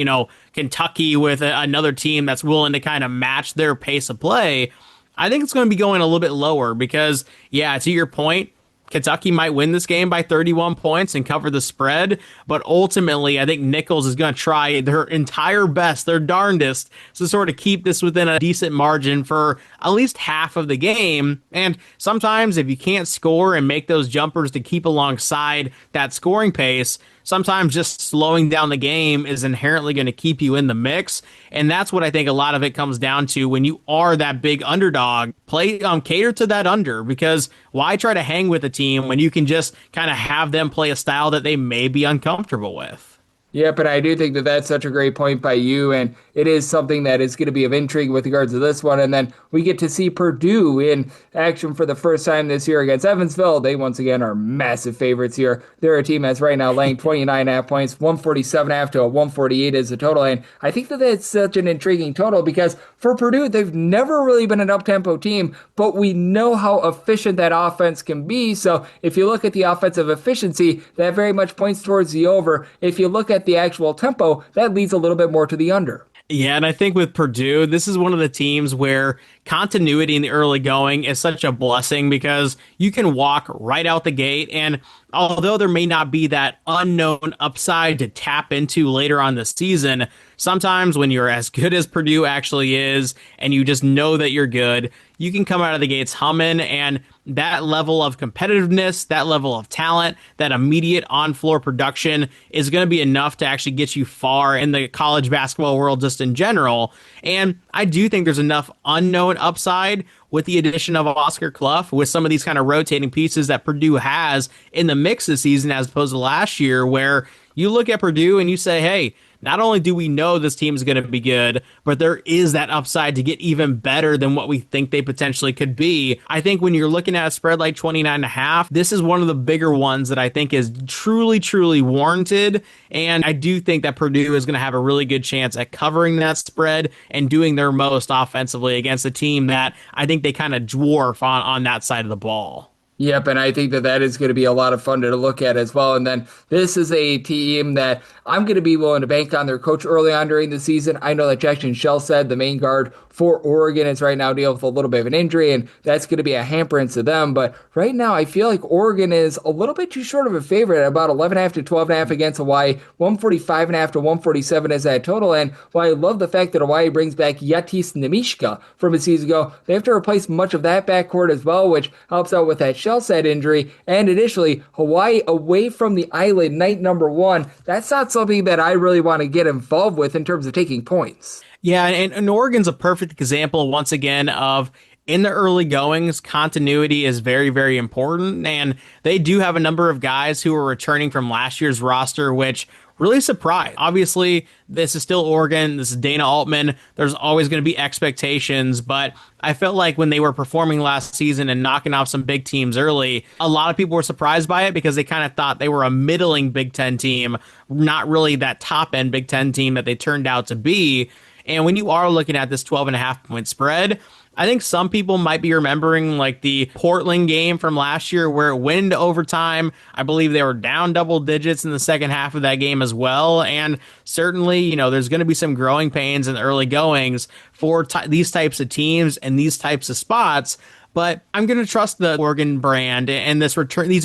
Kentucky with another team that's willing to kind of match their pace of play, I think it's going to be going a little bit lower because, yeah, to your point, Kentucky might win this game by 31 points and cover the spread, but ultimately I think Nicholls is going to try their entire best, their darndest, to sort of keep this within a decent margin for at least half of the game. And sometimes if you can't score and make those jumpers to keep alongside that scoring pace, sometimes just slowing down the game is inherently going to keep you in the mix. And that's what I think a lot of it comes down to when you are that big underdog. Play, cater to that under, because why try to hang with a team when you can just kind of have them play a style that they may be uncomfortable with? Yeah, but I do think that that's such a great point by you, and it is something that is going to be of intrigue with regards to this one. And then we get to see Purdue in action for the first time this year against Evansville. They once again are massive favorites here. They're a team that's right now laying 29.5 points, 147.5 to a 148 is the total. And I think that that's such an intriguing total because for Purdue, they've never really been an up-tempo team, but we know how efficient that offense can be. So if you look at the offensive efficiency, that very much points towards the over. If you look at the actual tempo, that leads a little bit more to the under. Yeah, and I think with Purdue, this is one of the teams where continuity in the early going is such a blessing because you can walk right out the gate. And although there may not be that unknown upside to tap into later on the season, sometimes when you're as good as Purdue actually is and you just know that you're good, you can come out of the gates humming, and that level of competitiveness, that level of talent, that immediate on-floor production is going to be enough to actually get you far in the college basketball world just in general. And I do think there's enough unknown upside with the addition of Oscar Clough, with some of these kind of rotating pieces that Purdue has in the mix this season as opposed to last year, where you look at Purdue and you say, hey, not only do we know this team is going to be good, but there is that upside to get even better than what we think they potentially could be. I think when you're looking at a spread like 29.5, this is one of the bigger ones that I think is truly, truly warranted. And I do think that Purdue is going to have a really good chance at covering that spread and doing their most offensively against a team that I think they kind of dwarf on that side of the ball. Yep, and I think that is going to be a lot of fun to look at as well. And then this is a team that I'm going to be willing to bank on their coach early on during the season. I know that Jackson Shellstead, the main guard for Oregon, is right now dealing with a little bit of an injury, and that's going to be a hampering to them. But right now, I feel like Oregon is a little bit too short of a favorite at about 11.5 to 12.5 against Hawaii. 145.5 to 147 is that total. And while I love the fact that Hawaii brings back Yatis Nemishka from a season ago, they have to replace much of that backcourt as well, which helps out with that Shellstead injury. And additionally, Hawaii away from the island night number 1. That's not something that I really want to get involved with in terms of taking points. Yeah, and Oregon's a perfect example, once again, of in the early goings, continuity is very, very important. And they do have a number of guys who are returning from last year's roster, which really surprised. Obviously, this is still Oregon. This is Dana Altman. There's always going to be expectations, but I felt like when they were performing last season and knocking off some big teams early, a lot of people were surprised by it because they kind of thought they were a middling Big Ten team, not really that top-end Big Ten team that they turned out to be. And when you are looking at this 12.5-point spread, I think some people might be remembering like the Portland game from last year where it went into overtime. I believe they were down double digits in the second half of that game as well. And certainly, there's going to be some growing pains in the early goings for these types of teams and these types of spots. But I'm going to trust the Oregon brand and these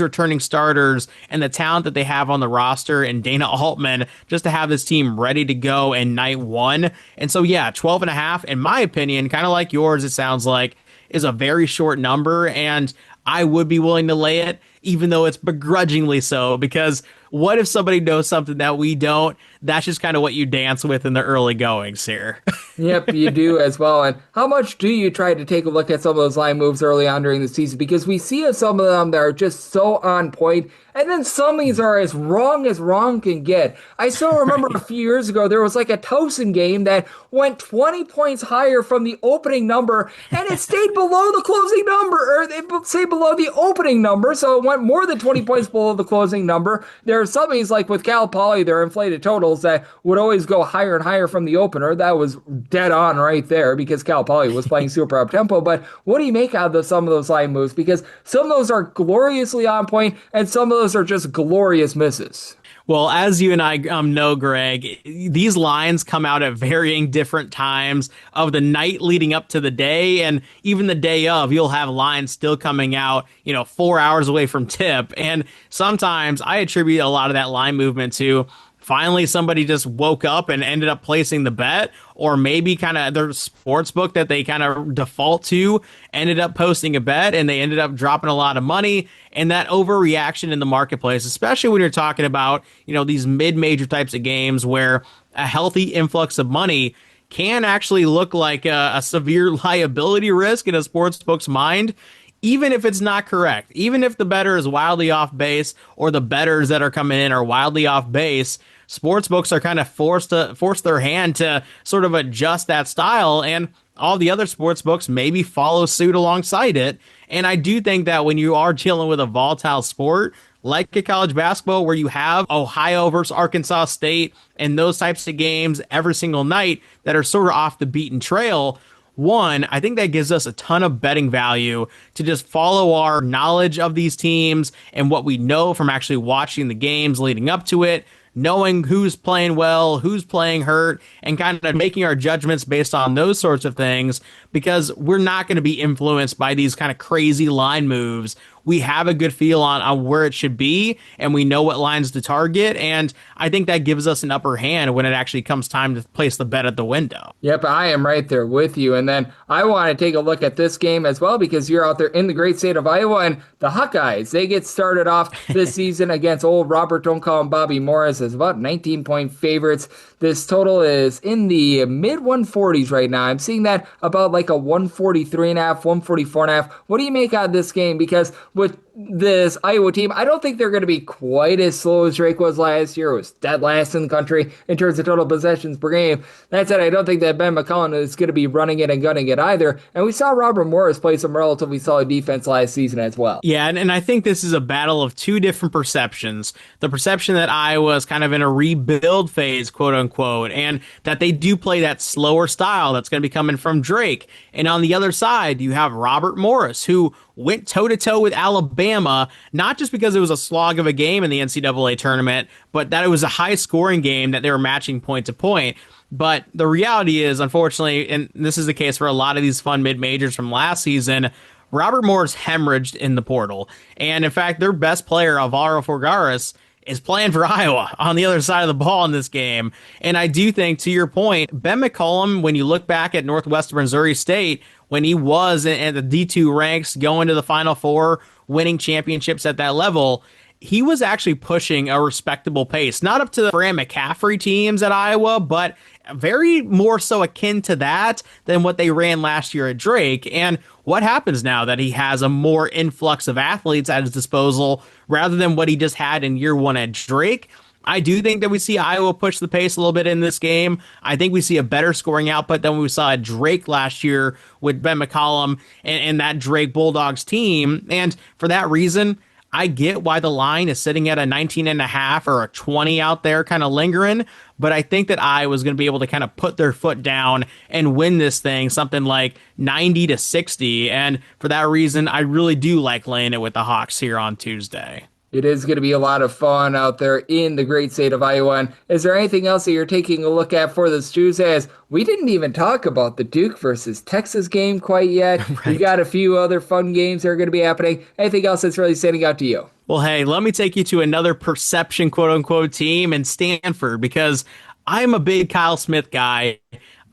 returning starters and the talent that they have on the roster and Dana Altman just to have this team ready to go in night 1. And so, yeah, 12.5, in my opinion, kind of like yours, it sounds like, is a very short number. And I would be willing to lay it, even though it's begrudgingly so, because what if somebody knows something that we don't? That's just kind of what you dance with in the early goings here. Yep, you do as well. And how much do you try to take a look at some of those line moves early on during the season? Because we see some of them that are just so on point, and then some of these are as wrong can get. I still remember a few years ago, there was like a Towson game that went 20 points higher from the opening number, and it stayed below the closing number, or they say below the opening number, so it went more than 20 points below the closing number. There are some of these, like with Cal Poly, their inflated totals that would always go higher and higher from the opener. That was dead on right there because Cal Poly was playing super up tempo. But what do you make out of some of those line moves? Because some of those are gloriously on point and some of those are just glorious misses. Well, as you and I know, Greg, these lines come out at varying different times of the night leading up to the day, and even the day of, you'll have lines still coming out, 4 hours away from tip. And sometimes I attribute a lot of that line movement to finally somebody just woke up and ended up placing the bet, or maybe kind of their sports book that they kind of default to ended up posting a bet and they ended up dropping a lot of money. And that overreaction in the marketplace, especially when you're talking about, these mid-major types of games where a healthy influx of money can actually look like a severe liability risk in a sports book's mind. Even if it's not correct, even if the bettor is wildly off base or the bettors that are coming in are wildly off base, sports books are kind of forced their hand to sort of adjust that style, and all the other sports books maybe follow suit alongside it. And I do think that when you are dealing with a volatile sport like a college basketball where you have Ohio versus Arkansas State and those types of games every single night that are sort of off the beaten trail, one, I think that gives us a ton of betting value to just follow our knowledge of these teams and what we know from actually watching the games leading up to it, knowing who's playing well, who's playing hurt, and kind of making our judgments based on those sorts of things, because we're not going to be influenced by these kind of crazy line moves. We have a good feel on where it should be, and we know what lines to target, and I think that gives us an upper hand when it actually comes time to place the bet at the window. Yep, I am right there with you. And then I want to take a look at this game as well because you're out there in the great state of Iowa, and the Hawkeyes, they get started off this season against old Robert Don't Call him Bobby Morris as about 19-point favorites. This total is in the mid 140s right now. I'm seeing that about like a 143.5, 144.5. What do you make out of this game? Because with this Iowa team, I don't think they're going to be quite as slow as Drake was last year. It was dead last in the country in terms of total possessions per game. That said, I don't think that Ben McCollum is going to be running it and gunning it either. And we saw Robert Morris play some relatively solid defense last season as well. Yeah, and I think this is a battle of two different perceptions. The perception that Iowa is kind of in a rebuild phase, quote unquote, and that they do play that slower style that's going to be coming from Drake. And on the other side, you have Robert Morris, who went toe-to-toe with Alabama Bama, not just because it was a slog of a game in the NCAA tournament, but that it was a high-scoring game that they were matching point to point. But the reality is, unfortunately, and this is the case for a lot of these fun mid-majors from last season, Robert Morris hemorrhaged in the portal. And in fact, their best player, Alvaro Forgares, is playing for Iowa on the other side of the ball in this game. And I do think, to your point, Ben McCollum, when you look back at Northwestern Missouri State, when he was in the D2 ranks, going to the Final Four, winning championships at that level, he was actually pushing a respectable pace. Not up to the Fran McCaffrey teams at Iowa, but very more so akin to that than what they ran last year at Drake. And what happens now that he has a more influx of athletes at his disposal rather than what he just had in year one at Drake? I do think that we see Iowa push the pace a little bit in this game. I think we see a better scoring output than we saw at Drake last year with Ben McCollum and that Drake Bulldogs team. And for that reason, I get why the line is sitting at a 19.5 or a 20 out there kind of lingering, but I think that Iowa's going to be able to kind of put their foot down and win this thing something like 90-60. And for that reason, I really do like laying it with the Hawks here on Tuesday. It is going to be a lot of fun out there in the great state of Iowa. And is there anything else that you're taking a look at for this Tuesday? As we didn't even talk about the Duke versus Texas game quite yet. Right. We got a few other fun games that are going to be happening. Anything else that's really standing out to you? Well, hey, let me take you to another perception, quote unquote, team in Stanford, because I'm a big Kyle Smith guy.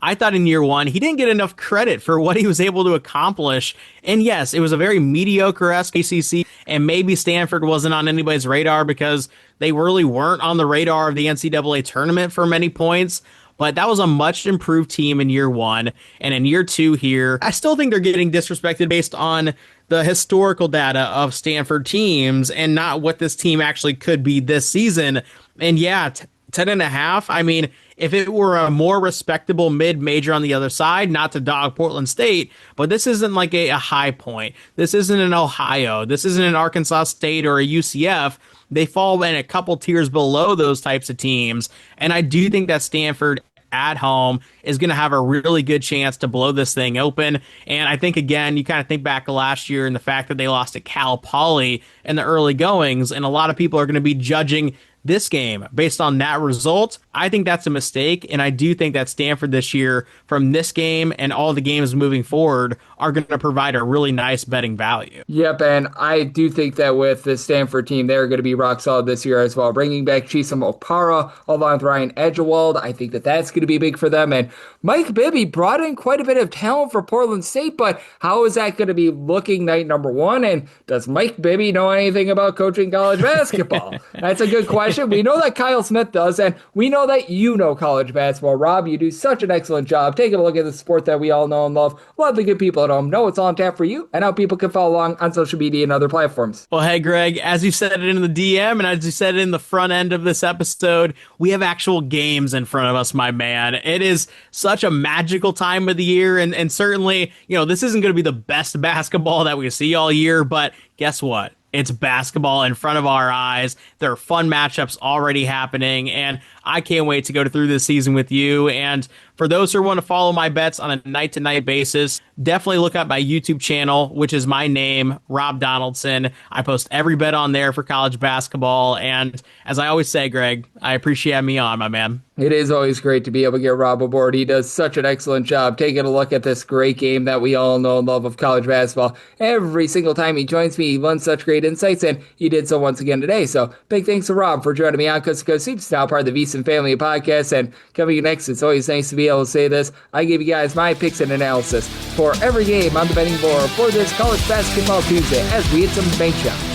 I thought in year one, he didn't get enough credit for what he was able to accomplish. And yes, it was a very mediocre-esque ACC, and maybe Stanford wasn't on anybody's radar because they really weren't on the radar of the NCAA tournament for many points. But that was a much improved team in year one. And in year two here, I still think they're getting disrespected based on the historical data of Stanford teams and not what this team actually could be this season. And yeah, 10.5, I mean, if it were a more respectable mid-major on the other side, not to dog Portland State, but this isn't like a high point. This isn't an Ohio. This isn't an Arkansas State or a UCF. They fall in a couple tiers below those types of teams. And I do think that Stanford at home is going to have a really good chance to blow this thing open. And I think, again, you kind of think back to last year and the fact that they lost to Cal Poly in the early goings, and a lot of people are going to be judging this game based on that result. I think that's a mistake, and I do think that Stanford this year, from this game and all the games moving forward, are going to provide a really nice betting value. Yep, and I do think that with the Stanford team, they're going to be rock solid this year as well. Bringing back Chisholm Opara along with Ryan Edgewald, I think that that's going to be big for them. And Mike Bibby brought in quite a bit of talent for Portland State, but how is that going to be looking night number one? And does Mike Bibby know anything about coaching college basketball? That's a good question. We know that Kyle Smith does, and we know that you know college basketball. Rob, you do such an excellent job taking a look at the sport that we all know and love. A lot of the good people at home know what's on tap for you and how people can follow along on social media and other platforms. Well, hey, Greg, as you said it in the DM and as you said it in the front end of this episode, we have actual games in front of us, my man. It is such a magical time of the year, and certainly, you know, this isn't going to be the best basketball that we see all year, but guess what? It's basketball in front of our eyes. There are fun matchups already happening, and I can't wait to go through this season with you. And for those who want to follow my bets on a night-to-night basis, definitely look up my YouTube channel, which is my name, Rob Donaldson. I post every bet on there for college basketball. And as I always say, Greg, I appreciate me on, my man. It is always great to be able to get Rob aboard. He does such an excellent job taking a look at this great game that we all know and love of college basketball. Every single time he joins me, he lends such great insights, and he did so once again today. So big thanks to Rob for joining me on Coast to Coast Hoops, now part of the VSiN Family Podcast. And coming next, it's always nice to be able to say this. I give you guys my picks and analysis for every game on the betting board for this College Basketball Tuesday as we hit some bank shots.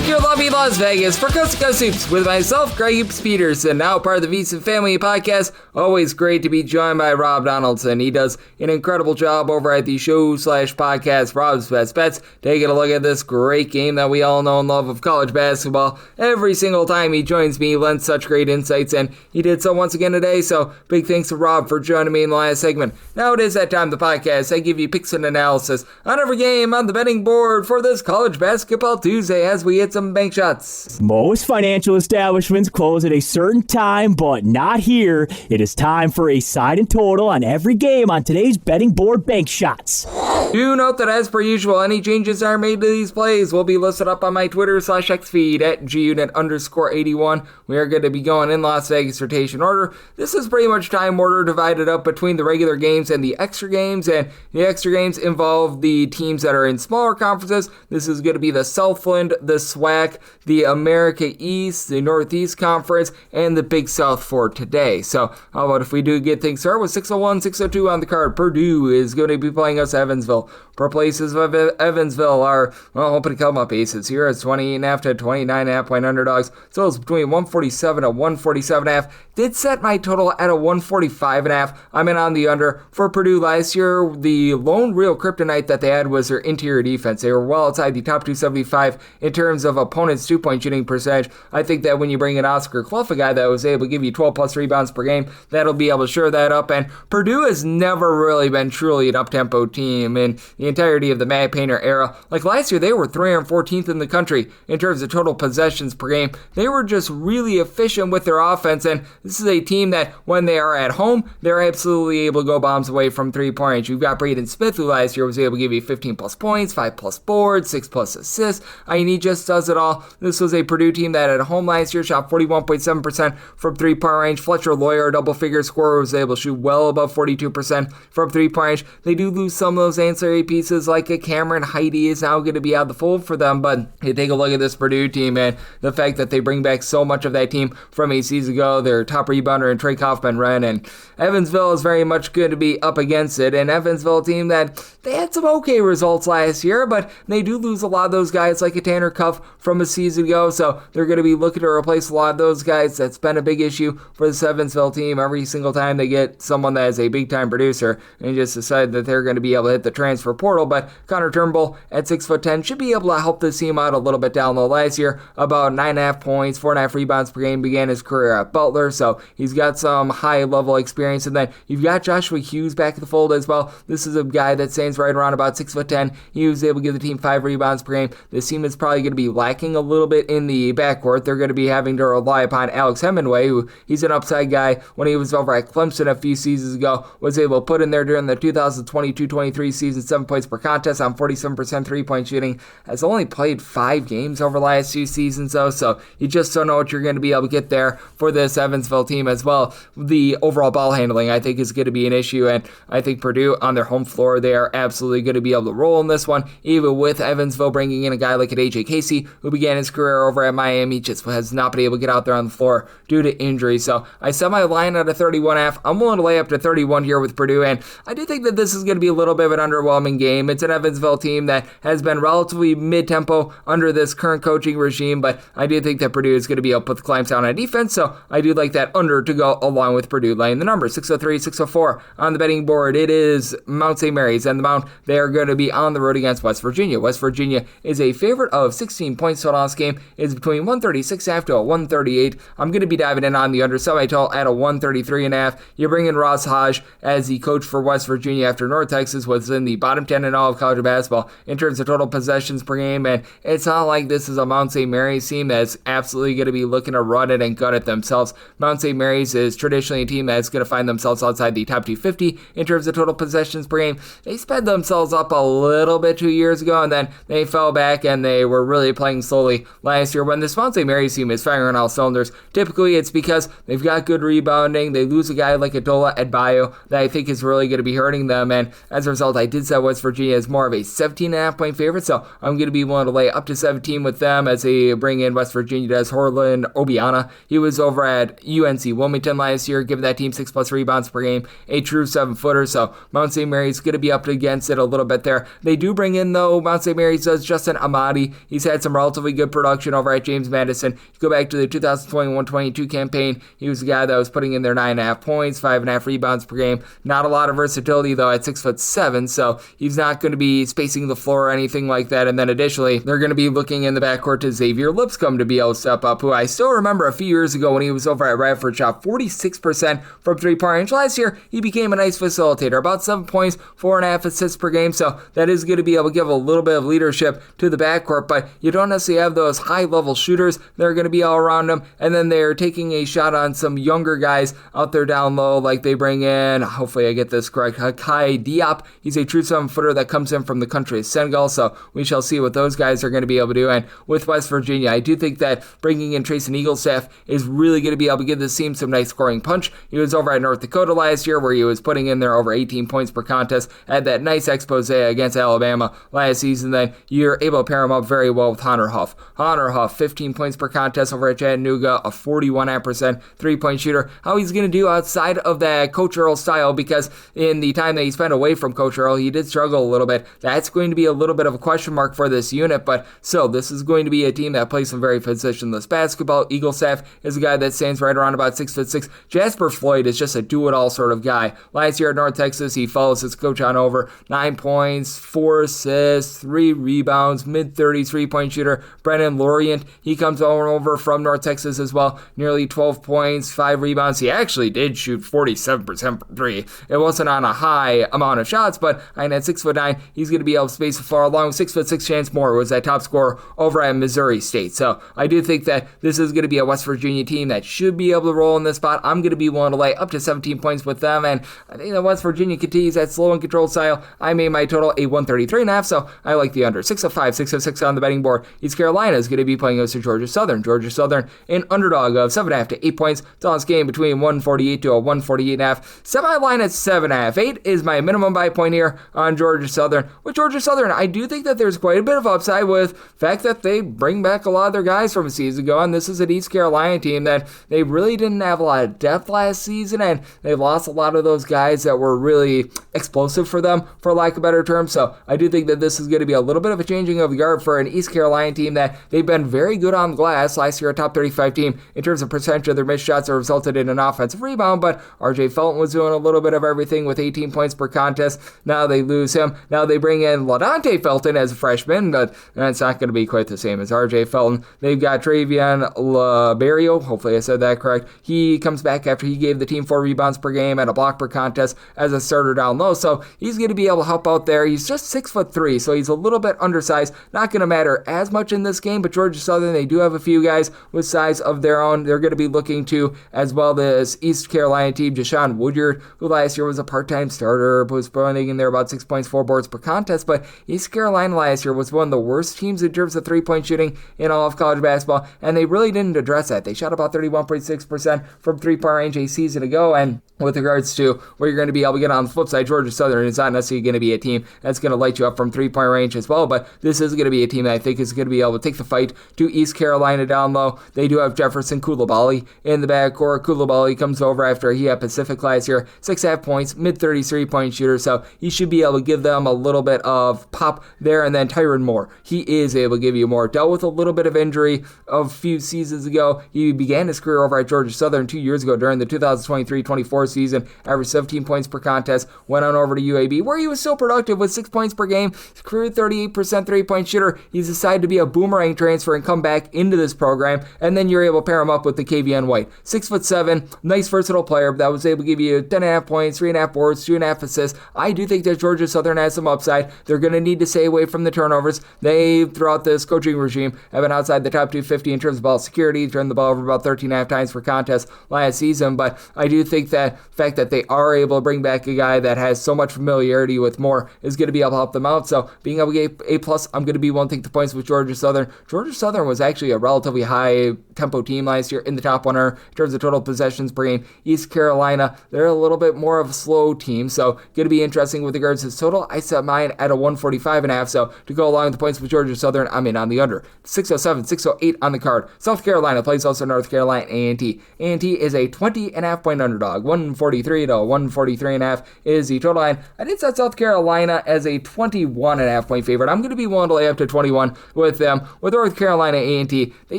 Here in lovely Las Vegas for Coast to Coast Hoops with myself, Greg Hoops Peterson, now part of the VSiN Family Podcast. Always great to be joined by Rob Donaldson. He does an incredible job over at the show/podcast Rob's Best Bets, taking a look at this great game that we all know and love of college basketball. Every single time he joins me, he lends such great insights, and he did so once again today. So big thanks to Rob for joining me in the last segment. Now it is that time of the podcast. I give you picks and analysis on every game on the betting board for this College Basketball Tuesday as we hit some bank shots. shots. Most financial establishments close at a certain time, but not here. It is time for a side and total on every game on today's betting board bank shots. Do note that as per usual, any changes are made to these plays will be listed up on my Twitter/X feed at @GUnit_81. We are going to be going in Las Vegas rotation order. This is pretty much time order divided up between the regular games and the extra games, and the extra games involve the teams that are in smaller conferences. This is going to be the Southland, the SWAC, the America East, the Northeast Conference, and the Big South for today. So how about if we do get things started with 601, 602 on the card. Purdue is going to be playing us Evansville. Pro places of Evansville are, well, open come up aces here. It's 28.5 to 29.5 point underdogs. So it's between 147 to 147.5. Did set my total at a 145.5. I'm in on the under. For Purdue last year, the lone real kryptonite that they had was their interior defense. They were well outside the top 275 in terms of opponents' 2-point shooting percentage. I think that when you bring in Oscar Clough, a guy that was able to give you 12 plus rebounds per game, that'll be able to shore that up. And Purdue has never really been truly an up-tempo team in the entirety of the Matt Painter era. Like last year, they were 314th in the country in terms of total possessions per game. They were just really efficient with their offense, and this is a team that when they are at home, they're absolutely able to go bombs away from 3-point range. You've got Braden Smith, who last year was able to give you 15 plus points, 5 plus boards, 6 plus assists. I mean, he just does it all. This was a Purdue team that at home last year shot 41.7% from 3-point range. Fletcher Lawyer, a double-figure scorer, was able to shoot well above 42% from 3-point range. They do lose some of those ancillary pieces, like a Cameron Heidi is now going to be out of the fold for them, but hey, take a look at this Purdue team and the fact that they bring back so much of that team from a season ago. Their top rebounder and Trey Kaufman-Renn, and Evansville is very much going to be up against it. An Evansville team that they had some okay results last year, but they do lose a lot of those guys like a Tanner Cuff from a season ago, so they're going to be looking to replace a lot of those guys. That's been a big issue for this Evansville team. Every single time they get someone that is a big-time producer and just decide that they're going to be able to hit the transfer portal, but Connor Turnbull at 6'10" should be able to help this team out a little bit down low. Last year, about 9.5 points, 4.5 rebounds per game, began his career at Butler, so he's got some high-level experience. And then you've got Joshua Hughes back in the fold as well. This is a guy that stands right around about 6'10". He was able to give the team 5 rebounds per game. This team is probably going to be lacking a little bit in the backcourt. They're going to be having to rely upon Alex Hemingway, who he's an upside guy. When he was over at Clemson a few seasons ago, was able to put in there during the 2022-23 season 7 points per contest on 47% 3-point shooting. Has only played 5 games over the last 2 seasons though, so you just don't know what you're going to be able to get there for this Evansville team as well. The overall ball handling, I think, is going to be an issue, and I think Purdue on their home floor, they are absolutely going to be able to roll in this one, even with Evansville bringing in a guy like an AJ Casey, who began his career over at Miami, just has not been able to get out there on the floor due to injury. So I set my line at a 31.5. I'm willing to lay up to 31 here with Purdue, and I do think that this is going to be a little bit of an underwhelming game. It's an Evansville team that has been relatively mid-tempo under this current coaching regime, but I do think that Purdue is going to be able to put the clamps down on defense, so I do like that under to go along with Purdue laying the number. 603, 604 on the betting board. It is Mount St. Mary's and the Mount. They are going to be on the road against West Virginia. West Virginia is a favorite of 16 points total on this game. It's between 136.5 to a 138. I'm going to be diving in on the under semi-total at a 133.5. You bring in Ross Hodge as the coach for West Virginia after North Texas was in the bottom 10 in all of college basketball in terms of total possessions per game, and it's not like this is a Mount St. Mary's team that's absolutely going to be looking to run it and gut it themselves. Mount St. Mary's is traditionally a team that's going to find themselves outside the top 250 in terms of total possessions per game. They sped themselves up a little bit 2 years ago, and then they fell back and they were really playing slowly last year. When this Mount St. Mary's team is firing on all cylinders, typically it's because they've got good rebounding. They lose a guy like Adola Adebayo that I think is really going to be hurting them, and as a result, I did set West Virginia as more of a 17.5 point favorite, so I'm going to be willing to lay up to 17 with them as they bring in West Virginia as Horland Obiana. He was over at UNC Wilmington last year, giving that team 6 plus rebounds per game, a true 7-footer, so Mount St. Mary's going to be up against it a little bit there. They do bring in, though, Mount St. Mary's does Justin Amadi. He's had some relatively good production over at James Madison. You go back to the 2021-22 campaign, he was a guy that was putting in their 9.5 points, 5.5 rebounds per game. Not a lot of versatility, though, at 6'7", so so he's not going to be spacing the floor or anything like that. And then additionally, they're going to be looking in the backcourt to Xavier Lipscomb to be able to step up, who I still remember a few years ago when he was over at Radford, shot 46% from three-point range. Last year, he became a nice facilitator, about 7 points, 4.5 assists per game, so that is going to be able to give a little bit of leadership to the backcourt, but you don't necessarily have those high-level shooters that are going to be all around him, and then they're taking a shot on some younger guys out there down low, like they bring in, hopefully I get this correct, Hakai Diop. He's a true 7-footer that comes in from the country of Senegal, so we shall see what those guys are going to be able to do. And with West Virginia, I do think that bringing in Trayson Eaglestaff is really going to be able to give this team some nice scoring punch. He was over at North Dakota last year where he was putting in there over 18 points per contest, had that nice expose against Alabama last season. Then you're able to pair him up very well with Hunter Huff. Hunter Huff, 15 points per contest over at Chattanooga, a 41% three-point shooter. How he's going to do outside of that Coach Earl style, because in the time that he spent away from Coach Earl, he did struggle a little bit. That's going to be a little bit of a question mark for this unit, but still, this is going to be a team that plays some very positionless basketball. Eaglestaff is a guy that stands right around about 6'6". Jasper Floyd is just a do-it-all sort of guy. Last year at North Texas, he follows his coach on over, 9 points, 4 assists, 3 rebounds, mid-30s three-point shooter. Brennan Lorient, he comes over from North Texas as well, nearly 12 points, 5 rebounds. He actually did shoot 47% from 3. It wasn't on a high amount of shots, but at 6'9", he's going to be able to space the floor, along with 6'6" Chance Moore, who was that top scorer over at Missouri State. So I do think that this is going to be a West Virginia team that should be able to roll in this spot. I'm going to be willing to lay up to 17 points with them, and I think that West Virginia continues that slow and controlled style. I made my total a 133.5, so I like the under. 605, 606 on the betting board. East Carolina is going to be playing against Georgia Southern. Georgia Southern, an underdog of 7.5 to 8 points. Tallest game between 148 to a 148.5. Semi-line at 7.5. 8 is my minimum buy point here on Georgia Southern. With Georgia Southern, I do think that there's quite a bit of upside with the fact that they bring back a lot of their guys from a season ago, and this is an East Carolina team that they really didn't have a lot of depth last season, and they lost a lot of those guys that were really explosive for them, for lack of a better term. So I do think that this is going to be a little bit of a changing of the guard for an East Carolina team that they've been very good on the glass. Last year, a top 35 team in terms of percentage of their missed shots that resulted in an offensive rebound, but RJ Felton was doing a little bit of everything with 18 points per contest. Now they lose him. Now they bring in LaDonte Felton as a freshman, but that's not going to be quite the same as RJ Felton. They've got Travion LaBerrio, hopefully I said that correct. He comes back after he gave the team 4 rebounds per game and a block per contest as a starter down low, so he's going to be able to help out there. He's just 6'3", so he's a little bit undersized. Not going to matter as much in this game, but Georgia Southern, they do have a few guys with size of their own. They're going to be looking to, as well, this East Carolina team, Deshaun Woodyard, who last year was a part-time starter, was running in there about 6 points, 4 boards per contest, but East Carolina last year was one of the worst teams in terms of three-point shooting in all of college basketball, and they really didn't address that. They shot about 31.6% from three-point range a season ago, and with regards to where you're going to be able to get on the flip side, Georgia Southern is not necessarily going to be a team that's going to light you up from three-point range as well, but this is going to be a team that I think is going to be able to take the fight to East Carolina down low. They do have Jefferson Koulibaly in the backcourt. Koulibaly comes over after he had Pacific last year, 6.5 points, mid-30s three-point shooter, so he should be able to give them a little bit of pop there. And then Tyron Moore, he is able to give you more. Dealt with a little bit of injury a few seasons ago. He began his career over at Georgia Southern 2 years ago during the 2023-24 season, averaged 17 points per contest, went on over to UAB, where he was still productive with 6 points per game, career 38% three-point shooter. He's decided to be a boomerang transfer and come back into this program, and then you're able to pair him up with the KVN White. 6'7", nice versatile player that was able to give you 10.5 points, 3.5 boards, 2.5 assists. I do think that Georgia Southern has some upside. They're going to need to stay away from the turnovers. They, throughout this coaching regime, have been outside the top 250 in terms of ball security, turned the ball over about 13.5 times per contest last season, but I do think that the fact that they are able to bring back a guy that has so much familiarity with Moore is going to be able to help them out. So being able to get A+, I'm going to be willing to take the points with Georgia Southern. Georgia Southern was actually a relatively high tempo team last year in the top 100 in terms of total possessions per game. East Carolina, they're a little bit more of a slow team, so going to be interesting with regards to this total. I set mine at a 145.5, so to go along with the points with Georgia Southern, I'm in on the under. 607, 608 on the card. South Carolina plays also North Carolina A&T. A&T is a 20.5 point underdog. 143 to 143.5 is the total line. I did set South Carolina as a 21.5 point favorite. I'm going to be willing to lay up to 21 with them. With North Carolina A&T, they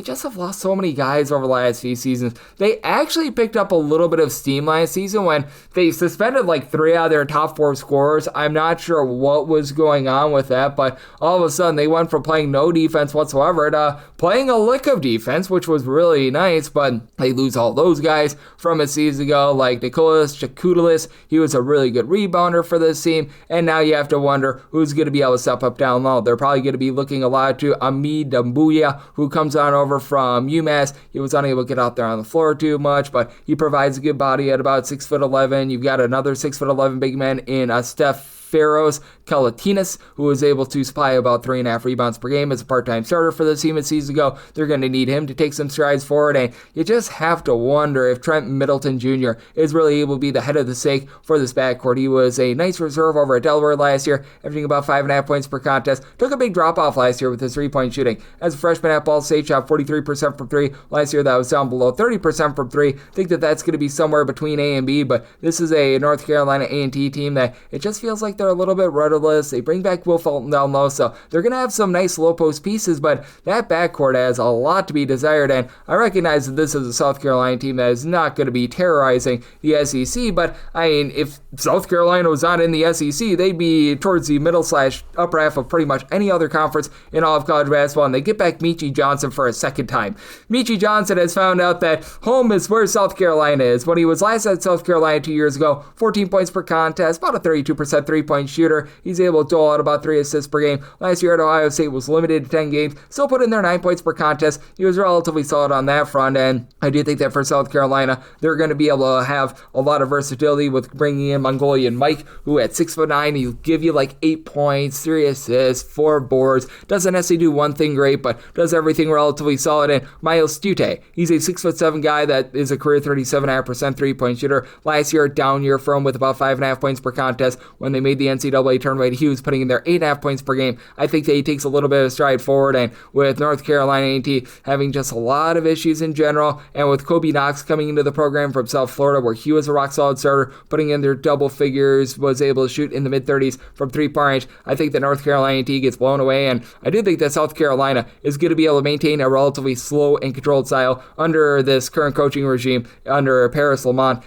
just have lost so many guys over the last few seasons. They actually picked up a little bit of steam last season when they suspended like 3 out of their top 4 scorers I'm not sure what was going on with that, but all of a sudden they went from playing no defense whatsoever to playing a lick of defense, which was really nice, but they lose all those guys from a season ago, like Nicholls, Chakoudalis. He was a really good rebounder for this team, and now you have to wonder who's going to be able to step up down low. They're probably going to be looking a lot to Ami Dambuya, who comes on over from UMass. He was unable to get out there on the floor too much, but he provides a good body at about 6'11". You've got another 6'11" big man in Steph Pharaohs Kalatinas, who was able to supply about 3.5 rebounds per game as a part-time starter for the team a season ago. They're going to need him to take some strides forward, and you just have to wonder if Trent Middleton Jr. is really able to be the head of the stake for this backcourt. He was a nice reserve over at Delaware last year, averaging about 5.5 points per contest. Took a big drop-off last year with his three-point shooting. As a freshman at Ball State, shot 43% from three. Last year, that was down below 30% from three. Think that that's going to be somewhere between A and B, but this is a North Carolina A&T team that it just feels like they're a little bit rudderless. They bring back Will Fulton down low, so they're going to have some nice low post pieces, but that backcourt has a lot to be desired, and I recognize that this is a South Carolina team that is not going to be terrorizing the SEC, but I mean, if South Carolina was not in the SEC, they'd be towards the middle/upper half of pretty much any other conference in all of college basketball, and they get back Meechie Johnson for a second time. Meechie Johnson has found out that home is where South Carolina is. When he was last at South Carolina 2 years ago, 14 points per contest, about a 32% three-point shooter. He's able to dole out about 3 assists per game. Last year at Ohio State was limited to 10 games. Still put in there 9 points per contest. He was relatively solid on that front, and I do think that for South Carolina, they're going to be able to have a lot of versatility with bringing in Mongolian Mike, who at 6'9", he'll give you like 8 points, 3 assists, 4 boards. Doesn't necessarily do one thing great, but does everything relatively solid. And Miles Stute, he's a 6'7" guy that is a career 37.5% three-point shooter. Last year, down year for him with about 5.5 points per contest. When they made the NCAA tournament, he was putting in there 8.5 points per game. I think that he takes a little bit of a stride forward, and with North Carolina A&T having just a lot of issues in general, and with Kobe Knox coming into the program from South Florida, where he was a rock-solid starter, putting in their double figures, was able to shoot in the mid-30s from three-point range, I think that North Carolina A&T gets blown away, and I do think that South Carolina is going to be able to maintain a relatively slow and controlled style under this current coaching regime, under Paris Lamont.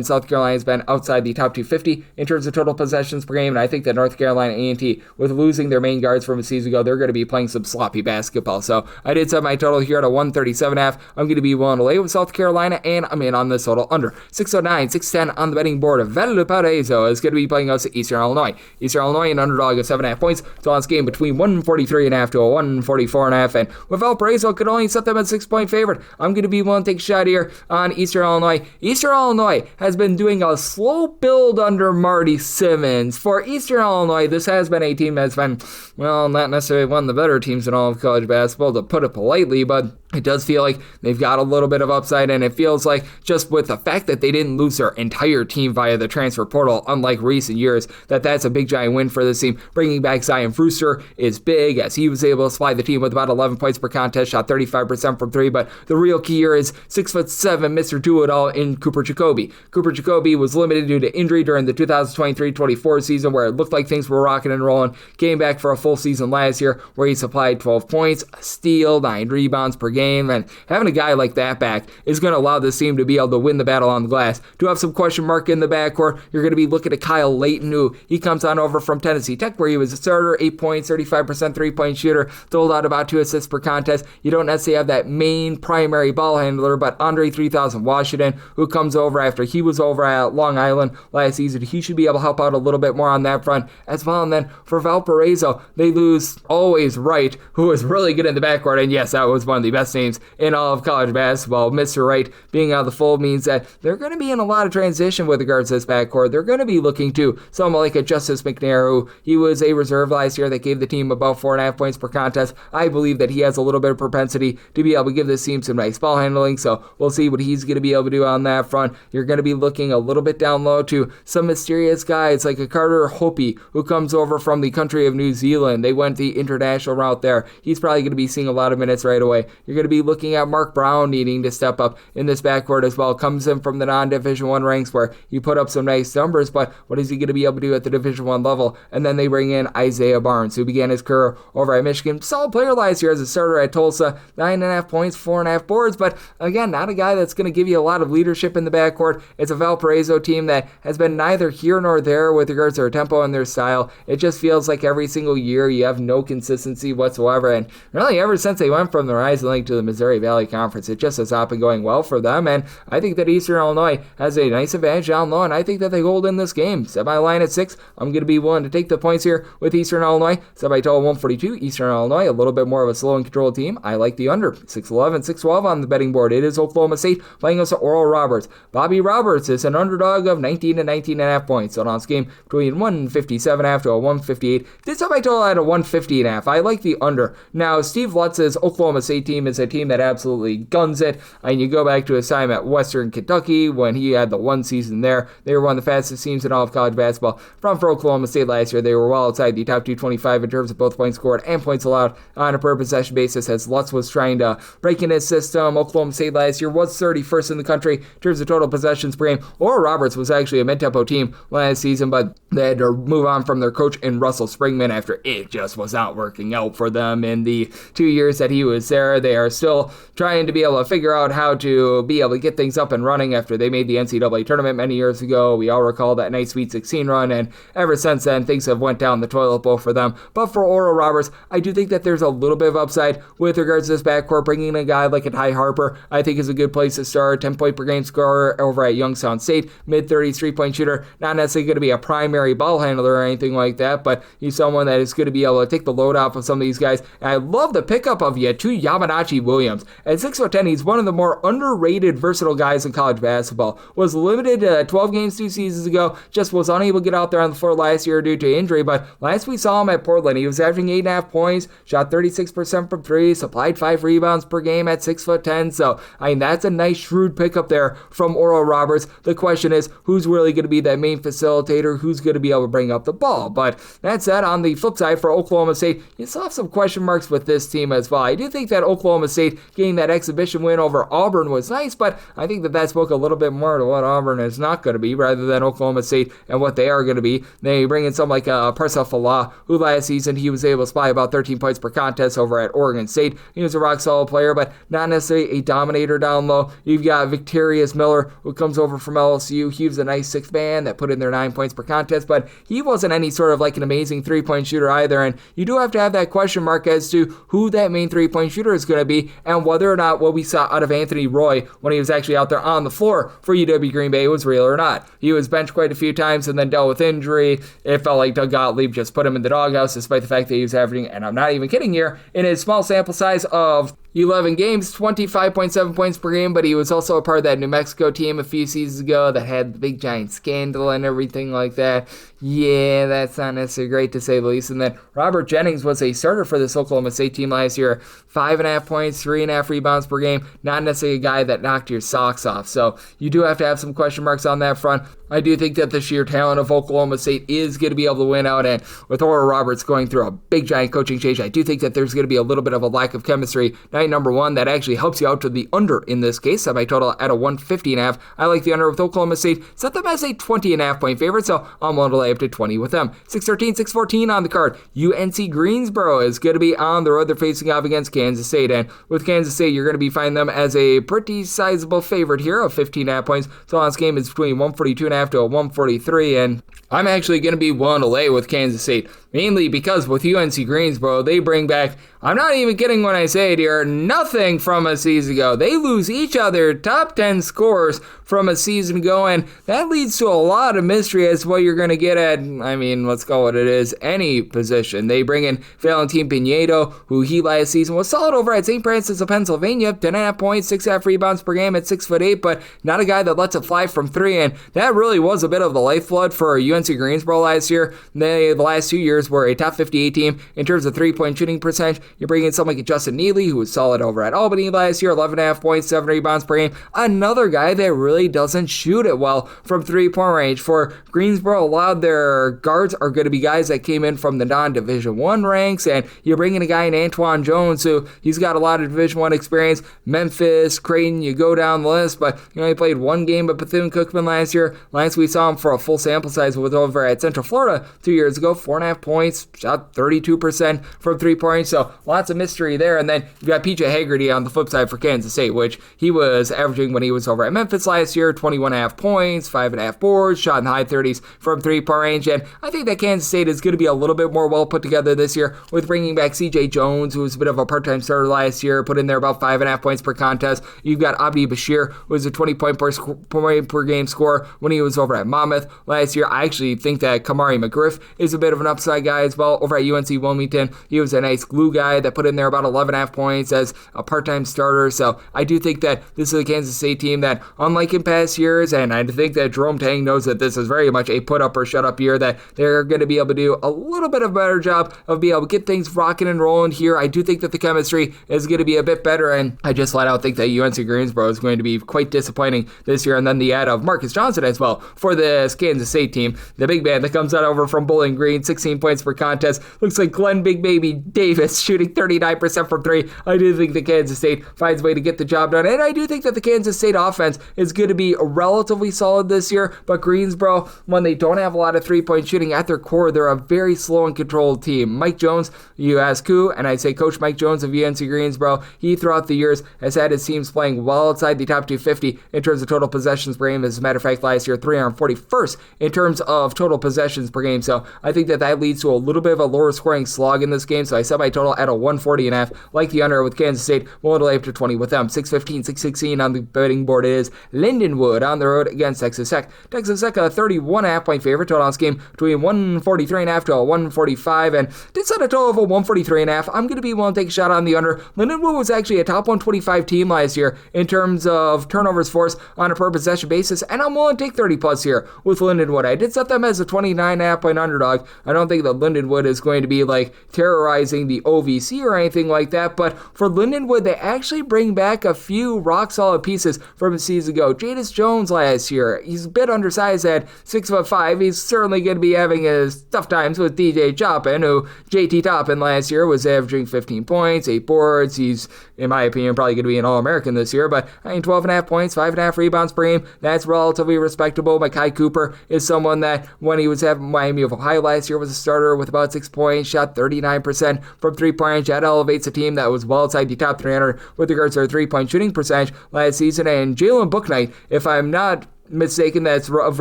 South Carolina's been outside the top 250 in terms of total possessions per game, and I think that North Carolina A&T, with losing their main guards from a season ago, they're going to be playing some sloppy basketball. So I did set my total here at a 137.5. I'm going to be willing to lay with South Carolina, and I'm in on this total under 609, 610 on the betting board. Valparaiso is going to be playing us at Eastern Illinois. Eastern Illinois, an underdog of 7.5 points. So on this game between 143.5 to a 144.5, and with Valparaiso could only set them at 6-point favorite. I'm going to be willing to take a shot here on Eastern Illinois. Eastern Illinois has been doing a slow build under Marty Simmons. For Eastern Illinois, this has been a team that's been, well, not necessarily one of the better teams in all of college basketball, to put it politely, but it does feel like they've got a little bit of upside, and it feels like just with the fact that they didn't lose their entire team via the transfer portal, unlike recent years, that's a big giant win for this team. Bringing back Zion Brewster is big, as he was able to supply the team with about 11 points per contest, shot 35% from three, but the real key here is 6'7" Mr. Do-It-All in Cooper Jacoby. Cooper Jacoby was limited due to injury during the 2023-24 season, where it looked like things were rocking and rolling. Came back for a full season last year, where he supplied 12 points, a steal, 9 rebounds per game, and having a guy like that back is going to allow this team to be able to win the battle on the glass. To have some question mark in the backcourt, you're going to be looking at Kyle Layton, who he comes on over from Tennessee Tech, where he was a starter, 8 points, 35% three-point shooter, doled out about 2 assists per contest. You don't necessarily have that main primary ball handler, but Andre 3000 Washington, who comes over after he was over at Long Island last season, he should be able to help out a little bit more on that front as well. And then for Valparaiso, they lose Always Wright, who was really good in the backcourt, and yes, that was one of the best names in all of college basketball. Mr. Wright being out of the fold means that they're going to be in a lot of transition with regards to this backcourt. They're going to be looking to someone like a Justice McNair, who he was a reserve last year that gave the team about 4.5 points per contest. I believe that he has a little bit of propensity to be able to give this team some nice ball handling, so we'll see what he's going to be able to do on that front. You're going to be looking a little bit down low to some mysterious guys like a Carter Hopi, who comes over from the country of New Zealand. They went the international route there. He's probably going to be seeing a lot of minutes right away. You're going to be looking at Mark Brown needing to step up in this backcourt as well. Comes in from the non-Division I ranks, where he put up some nice numbers, but what is he going to be able to do at the Division I level? And then they bring in Isaiah Barnes, who began his career over at Michigan. Solid player last year as a starter at Tulsa, 9.5 points, 4.5 boards, but again, not a guy that's going to give you a lot of leadership in the backcourt. It's a Valparaiso team that has been neither here nor there with with regards to their tempo and their style. It just feels like every single year you have no consistency whatsoever. And really, ever since they went from the Horizon League to the Missouri Valley Conference, it just has not been going well for them. And I think that Eastern Illinois has a nice advantage down low, and I think that they hold in this game. Set my line at 6. I'm going to be willing to take the points here with Eastern Illinois. Set my total 142. Eastern Illinois, a little bit more of a slow and controlled team. I like the under. 6'11", 6'12 on the betting board. It is Oklahoma State playing us Oral Roberts. Bobby Roberts is an underdog of 19 to 19.5 points. So on this game between 157.5 to a 158. Did set my total at a 150.5. I like the under. Now, Steve Lutz's Oklahoma State team is a team that absolutely guns it. And you go back to his time at Western Kentucky when he had the one season there. They were one of the fastest teams in all of college basketball. For Oklahoma State last year, they were well outside the top 225 in terms of both points scored and points allowed on a per possession basis as Lutz was trying to break in his system. Oklahoma State last year was 31st in the country in terms of total possessions per game. Oral Roberts was actually a mid-tempo team last season, but they had to move on from their coach in Russell Springman after it just was not working out for them in the 2 years that he was there. They are still trying to be able to figure out how to be able to get things up and running after they made the NCAA tournament many years ago. We all recall that nice Sweet 16 run, and ever since then, things have went down the toilet bowl for them. But for Oral Roberts, I do think that there's a little bit of upside with regards to this backcourt. Bringing in a guy like a Ty Harper, I think is a good place to start. 10-point per game scorer over at Youngstown State, mid-30s three-point shooter. Not necessarily going to be a primary ball handler or anything like that, but he's someone that is going to be able to take the load off of some of these guys. And I love the pickup of Yetu Yamanachi Williams. At 6'10", he's one of the more underrated, versatile guys in college basketball. Was limited to 12 games 2 seasons ago, just was unable to get out there on the floor last year due to injury, but last we saw him at Portland, he was averaging 8.5 points, shot 36% from 3, supplied 5 rebounds per game at 6'10", so I mean, that's a nice shrewd pickup there from Oral Roberts. The question is, who's really going to be that main facilitator? Who's going to be able to bring up the ball? But that said, on the flip side for Oklahoma State, you still have some question marks with this team as well. I do think that Oklahoma State getting that exhibition win over Auburn was nice, but I think that spoke a little bit more to what Auburn is not going to be rather than Oklahoma State and what they are going to be. They bring in someone like Parsa Falah, who last season he was able to supply about 13 points per contest over at Oregon State. He was a rock solid player, but not necessarily a dominator down low. You've got Victorious Miller, who comes over from LSU. He was a nice sixth man that put in their 9 points per contest, but he wasn't any sort of like an amazing three-point shooter either, and you do have to have that question mark as to who that main three-point shooter is going to be and whether or not what we saw out of Anthony Roy when he was actually out there on the floor for UW Green Bay was real or not. He was benched quite a few times and then dealt with injury. It felt like Doug Gottlieb just put him in the doghouse despite the fact that he was averaging, and I'm not even kidding here, in his small sample size of 11 games, 25.7 points per game, but he was also a part of that New Mexico team a few seasons ago that had the big giant scandal and everything like that. Yeah, that's not necessarily great to say the least. And then Robert Jennings was a starter for this Oklahoma State team last year. 5.5 points, 3.5 rebounds per game. Not necessarily a guy that knocked your socks off. So you do have to have some question marks on that front. I do think that the sheer talent of Oklahoma State is going to be able to win out. And with Oral Roberts going through a big giant coaching change, I do think that there's going to be a little bit of a lack of chemistry. Night number one, that actually helps you out to the under in this case. Set my total at a 150.5. I like the under with Oklahoma State. Set them as a 20.5 point favorite, so I'm willing to lay up to 20 with them. 6-13, 6-14 on the card. UNC Greensboro is going to be on the road. They're facing off against Kansas State, and with Kansas State, you're going to be finding them as a pretty sizable favorite here of 15.5 points. So on this game is between 142.5 to a 143, and I'm actually going to be willing to lay with Kansas State, mainly because with UNC Greensboro, they bring back, I'm not even kidding when I say it here, nothing from a season ago. They lose each other top 10 scores from a season ago, and that leads to a lot of mystery as to what you're going to get at, I mean, let's call it is, any position. They bring in Valentin Pinedo, who he last season was solid over at St. Francis of Pennsylvania, 10.5 points, 6.5 rebounds per game at 6'8", but not a guy that lets it fly from three, and that really was a bit of the lifeblood for UNC Greensboro last year. The last 2 years were a top 58 team in terms of three-point shooting percentage. You bring in someone like Justin Neely, who was solid over at Albany last year, 11.5 points, 7 rebounds per game. Another guy that really doesn't shoot it well from three-point range. For Greensboro, a lot of their guards are going to be guys that came in from the non-Division I ranks, and you bring in a guy in Antoine Jones, who he's got a lot of Division I experience. Memphis, Creighton, you go down the list, but he only played one game at Bethune-Cookman last year. Last we saw him for a full sample size with over at Central Florida 2 years ago, 4.5 points, shot 32% from three-point, so lots of mystery there. And then you've got PJ Haggerty on the flip side for Kansas State, which he was averaging when he was over at Memphis last year, 21.5 points, 5.5 boards, shot in the high 30s from three-point range. And I think that Kansas State is going to be a little bit more well put together this year with bringing back CJ Jones, who was a bit of a part-time starter last year, put in there about 5.5 points per contest. You've got Abdi Bashir, who was a 20-point per game scorer when he was over at Monmouth last year. I actually think that Kamari McGriff is a bit of an upside guy as well over at UNC Wilmington. He was a nice glue guy that put in there about 11.5 points as a part-time starter. So I do think that this is a Kansas State team that, unlike in past years, and I think that Jerome Tang knows that this is very much a put-up or shut-up year, that they're going to be able to do a little bit of a better job of being able to get things rocking and rolling here. I do think that the chemistry is going to be a bit better, and I just flat out think that UNC Greensboro is going to be quite disappointing this year. And then the add of Marcus Johnson as well for this Kansas State team, the big man that comes out over from Bowling Green, 16 points per contest. Looks like Glenn Big Baby Davis shooting 39% from three. I do think that Kansas State finds a way to get the job done, and I do think that the Kansas State offense is going to be relatively solid this year. But Greensboro, when they don't have a lot of three-point shooting at their core, they're a very slow and controlled team. Mike Jones, you ask who, and I say Coach Mike Jones of UNC Greensboro. He, throughout the years, has had his teams playing well outside the top 250 in terms of total possessions per game. As a matter of fact, last year, 341st in terms of total possessions per game. So I think that leads to a little bit of a lower scoring slog in this game. So I set my total at a 140.5, like the under with Kansas State. We'll delay up to 20 with them. 615, 616 on the betting board. It is Lindenwood on the road against Texas Tech. Texas Tech, a 31.5 point favorite. Total on this game between 143.5 to a 145, and did set a total of a 143.5. I'm going to be willing to take a shot on the under. Lindenwood was actually a top 125 team last year in terms of turnovers forced on a per possession basis, and I'm willing to take 30 plus here with Lindenwood. I did set them as a 29.5 point underdog. I don't think that Lindenwood is going to be like terrorizing the OVC or anything like that, but for Lindenwood, they actually bring back a few rock solid pieces from a season ago. Jadis Jones last year, he's a bit undersized at 6'5". He's certainly going to be having his tough times with DJ Toppin, who JT Toppin last year was averaging 15 points, 8 boards. He's, in my opinion, probably going to be an All-American this year, but 12.5 points, 5.5 rebounds per game. That's relatively respectable. Makai Cooper is someone that, when he was at Miami of Ohio last year, was a starter with about 6 points, shot 39% from three-point range. That elevates a team that was well outside the top 300 with regards to their three-point shooting percentage last season. And Jalen Bouknight, if I'm not mistaken, that's of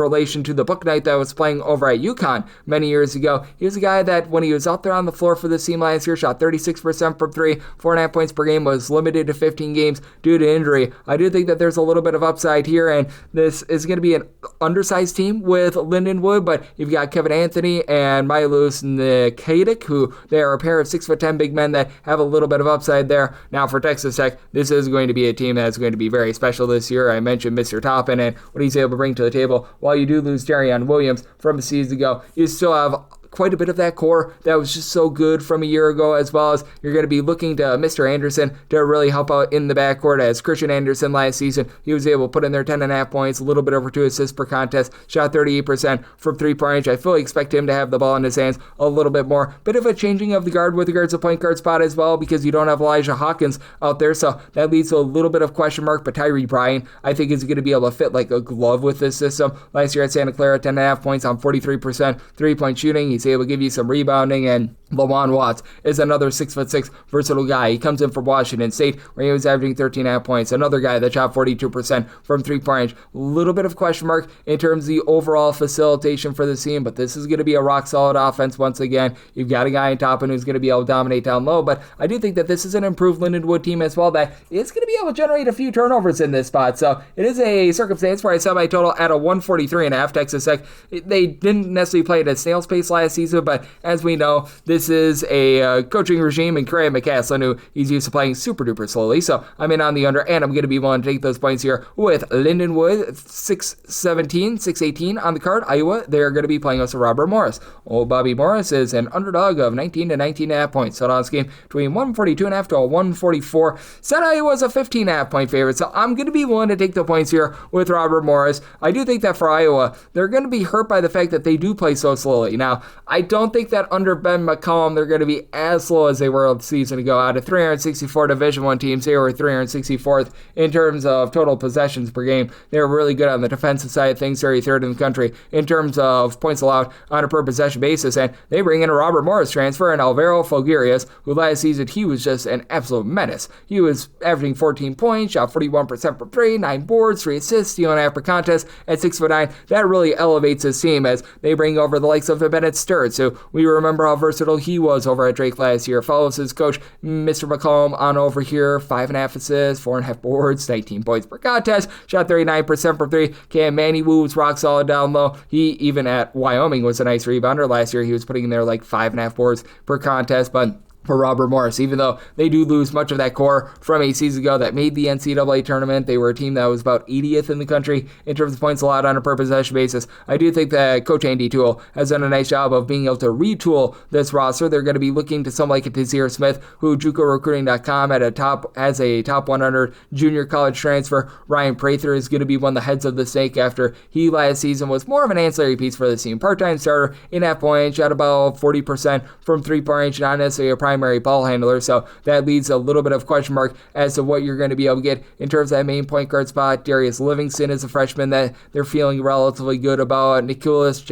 relation to the Bouknight that was playing over at UConn many years ago. He was a guy that, when he was out there on the floor for this team last year, shot 36% from three, 4.5 points per game, was limited to 15 games due to injury. I do think that there's a little bit of upside here, and this is going to be an undersized team with Lindenwood, but you've got Kevin Anthony and Milos Nikadic, who they are a pair of 6'10" big men that have a little bit of upside there. Now for Texas Tech, this is going to be a team that's going to be very special this year. I mentioned Mr. Toppin and what he's able to bring to the table. While you do lose Darion Williams from a season ago, you still have quite a bit of that core that was just so good from a year ago, as well as you're going to be looking to Mr. Anderson to really help out in the backcourt. As Christian Anderson last season, he was able to put in there 10.5 points, a little bit over 2 assists per contest, shot 38% from three-point range. I fully expect him to have the ball in his hands a little bit more. Bit of a changing of the guard with regards to point guard spot as well, because you don't have Elijah Hawkins out there, so that leads to a little bit of question mark. But Tyree Bryan, I think, is going to be able to fit like a glove with this system. Last year at Santa Clara, 10.5 points on 43% three-point shooting. He's able to give you some rebounding, and Lawan Watts is another 6'6" versatile guy. He comes in from Washington State, where he was averaging 13.5 points. Another guy that shot 42% from three-point range. A little bit of question mark in terms of the overall facilitation for the team, but this is going to be a rock-solid offense once again. You've got a guy in Toppin who's going to be able to dominate down low, but I do think that this is an improved Lindenwood team as well that is going to be able to generate a few turnovers in this spot. So it is a circumstance where I set my total at a 143.5. Texas Tech, they didn't necessarily play at a snail's pace last season, but as we know, this is a coaching regime in Graham McCaslin, who he's used to playing super duper slowly. So I'm in on the under, and I'm going to be willing to take those points here with Lindenwood. 617, 618 on the card. Iowa, they're going to be playing us a Robert Morris. Old Bobby Morris is an underdog of 19 to 19.5 points. So on this game between 142.5 to a 144. Said Iowa's a 15.5 point favorite. So I'm going to be willing to take the points here with Robert Morris. I do think that for Iowa, they're going to be hurt by the fact that they do play so slowly. Now, I don't think that under Ben McCullough McCollum, they're going to be as low as they were a season ago. Out of 364 Division I teams, they were 364th in terms of total possessions per game. They were really good on the defensive side of things, 33rd in the country in terms of points allowed on a per possession basis. And they bring in a Robert Morris transfer and Alvaro Folgueras, who last season he was just an absolute menace. He was averaging 14 points, shot 41% from 3, 9 boards, 3 assists, stealing after contest at 6'9". That really elevates his team as they bring over the likes of Bennett Sturts, who we remember how versatile he was over at Drake last year. Follows his coach, Mr. McCollum, on over here, 5.5 assists, 4.5 boards, 19 points per contest, shot 39% from 3. Cam Manny Wu was rock solid down low. He, even at Wyoming, was a nice rebounder. Last year, he was putting in there like 5.5 boards per contest, but for Robert Morris, even though they do lose much of that core from a season ago that made the NCAA tournament. They were a team that was about 80th in the country in terms of points allowed on a per possession basis. I do think that Coach Andy Toole has done a nice job of being able to retool this roster. They're going to be looking to someone like a Tazir Smith, who JUCORecruiting.com has a top 100 junior college transfer. Ryan Prather is going to be one of the heads of the snake after he last season was more of an ancillary piece for the team. Part-time starter in half point, shot about 40% from 3-point range, not necessarily a primary ball handler, so that leaves a little bit of question mark as to what you're going to be able to get in terms of that main point guard spot. Darius Livingston is a freshman that they're feeling relatively good about. Nicholls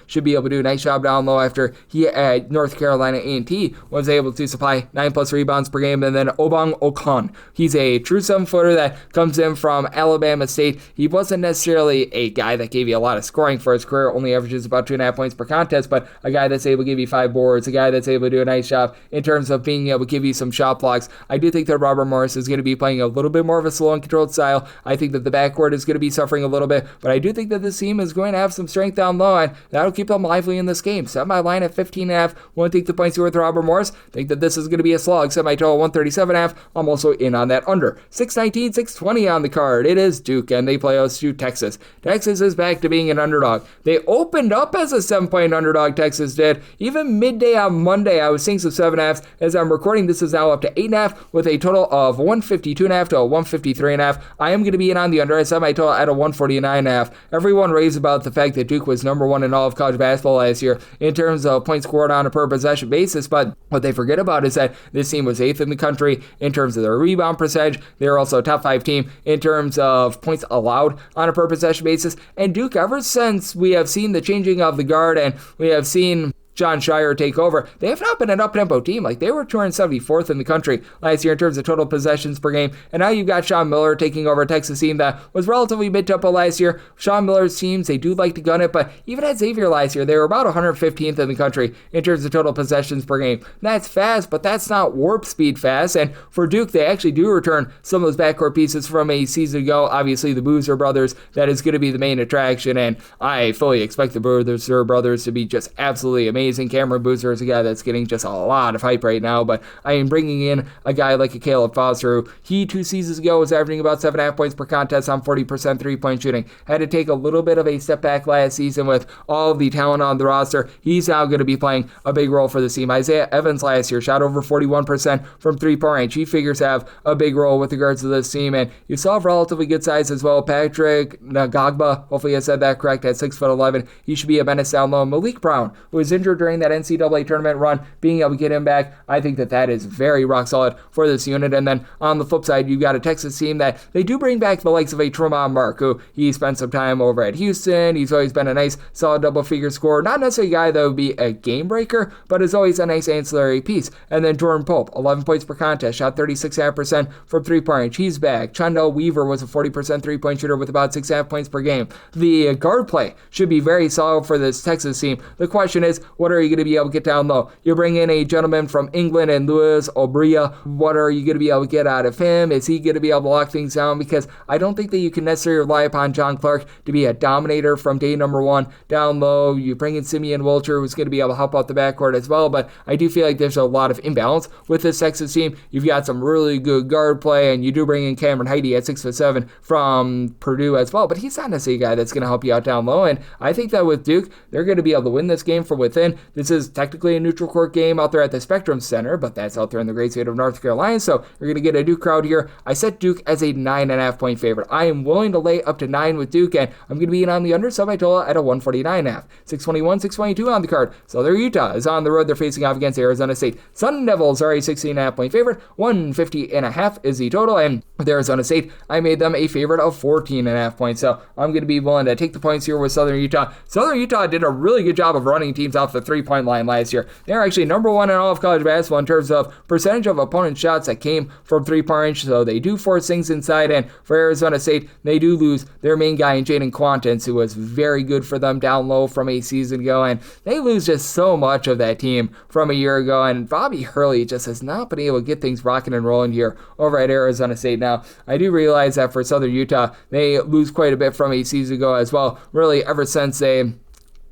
should be able to do a nice job down low after he at North Carolina A&T was able to supply 9+ rebounds per game. And then Obong Okon, he's a true 7-footer that comes in from Alabama State. He wasn't necessarily a guy that gave you a lot of scoring for his career, only averages about 2.5 points per contest, but a guy that's able to give you 5 boards, a guy that's able to do a nice job in terms of being able to give you some shot blocks. I do think that Robert Morris is going to be playing a little bit more of a slow and controlled style. I think that the backcourt is going to be suffering a little bit, but I do think that this team is going to have some strength down low, and that'll keep them lively in this game. Set my line at 15.5. Won't take the points here with Robert Morris. Think that this is going to be a slog. Set my total 137.5. I'm also in on that under. 619, 620 on the card. It is Duke, and they play host to Texas. Texas is back to being an underdog. They opened up as a 7-point underdog, Texas did. Even midday on Monday, I was seeing some 7.5s. As I'm recording, this is now up to 8.5 with a total of 152.5 to a 153.5. I am going to be in on the under. I set my total at a 149.5. Everyone raves about the fact that Duke was number 1 in all of college basketball last year in terms of points scored on a per possession basis, but what they forget about is that this team was 8th in the country in terms of their rebound percentage. They were also a top 5 team in terms of points allowed on a per possession basis. And Duke, ever since we have seen the changing of the guard and we have seen John Shire take over, they have not been an up-tempo team. Like, they were 274th in the country last year in terms of total possessions per game, and now you've got Sean Miller taking over a Texas team that was relatively mid-tempo last year. Sean Miller's teams, they do like to gun it, but even at Xavier last year, they were about 115th in the country in terms of total possessions per game. That's fast, but that's not warp speed fast, and for Duke, they actually do return some of those backcourt pieces from a season ago. Obviously, the Boozer brothers, that is going to be the main attraction, and I fully expect the Boozer brothers to be just absolutely amazing. Cameron Boozer is a guy that's getting just a lot of hype right now, but I am bringing in a guy like a Caleb Foster, who he 2 seasons ago was averaging about 7.5 points per contest on 40% 3-point shooting. Had to take a little bit of a step back last season with all of the talent on the roster. He's now going to be playing a big role for the team. Isaiah Evans last year shot over 41% from 3-point range. He figures to have a big role with regards to this team, and you still have relatively good size as well. Patrick Ngagba, hopefully I said that correct, at 6'11". He should be a menace down low. Malik Brown, who was injured during that NCAA tournament run, being able to get him back, I think that is very rock solid for this unit. And then on the flip side, you've got a Texas team that they do bring back the likes of a Tremont Mark, who he spent some time over at Houston. He's always been a nice, solid double-figure scorer. Not necessarily a guy that would be a game breaker, but is always a nice ancillary piece. And then Jordan Pope, 11 points per contest, shot 36.5% from 3-point range. He's back. Chundell Weaver was a 40% 3-point shooter with about 6.5 points per game. The guard play should be very solid for this Texas team. The question is, what are you going to be able to get down low? You bring in a gentleman from England and Louis Obria. What are you going to be able to get out of him? Is he going to be able to lock things down? Because I don't think that you can necessarily rely upon John Clark to be a dominator from day number 1 down low. You bring in Simeon Wilcher, who's going to be able to help out the backcourt as well, but I do feel like there's a lot of imbalance with this Texas team. You've got some really good guard play, and you do bring in Cameron Heide at 6'7" from Purdue as well, but he's not necessarily a guy that's going to help you out down low, and I think that with Duke, they're going to be able to win this game from within. Holman. This is technically a neutral court game out there at the Spectrum Center, but that's out there in the great state of North Carolina, so you're going to get a Duke crowd here. I set Duke as a 9.5-point favorite. I am willing to lay up to 9 with Duke, and I'm going to be in on the under semi-total at a 149.5. 621, 622 on the card. Southern Utah is on the road. They're facing off against Arizona State. Sun Devils are a 16.5-point favorite. 150.5 is the total, and with Arizona State, I made them a favorite of 14.5 points, so I'm going to be willing to take the points here with Southern Utah. Southern Utah did a really good job of running teams off the three-point line last year. They're actually number one in all of college basketball in terms of percentage of opponent shots that came from three-point range, so they do force things inside, and for Arizona State, they do lose their main guy in Jaden Quantance, who was very good for them down low from a season ago, and they lose just so much of that team from a year ago, and Bobby Hurley just has not been able to get things rocking and rolling here over at Arizona State. Now, I do realize that for Southern Utah, they lose quite a bit from a season ago as well, really ever since they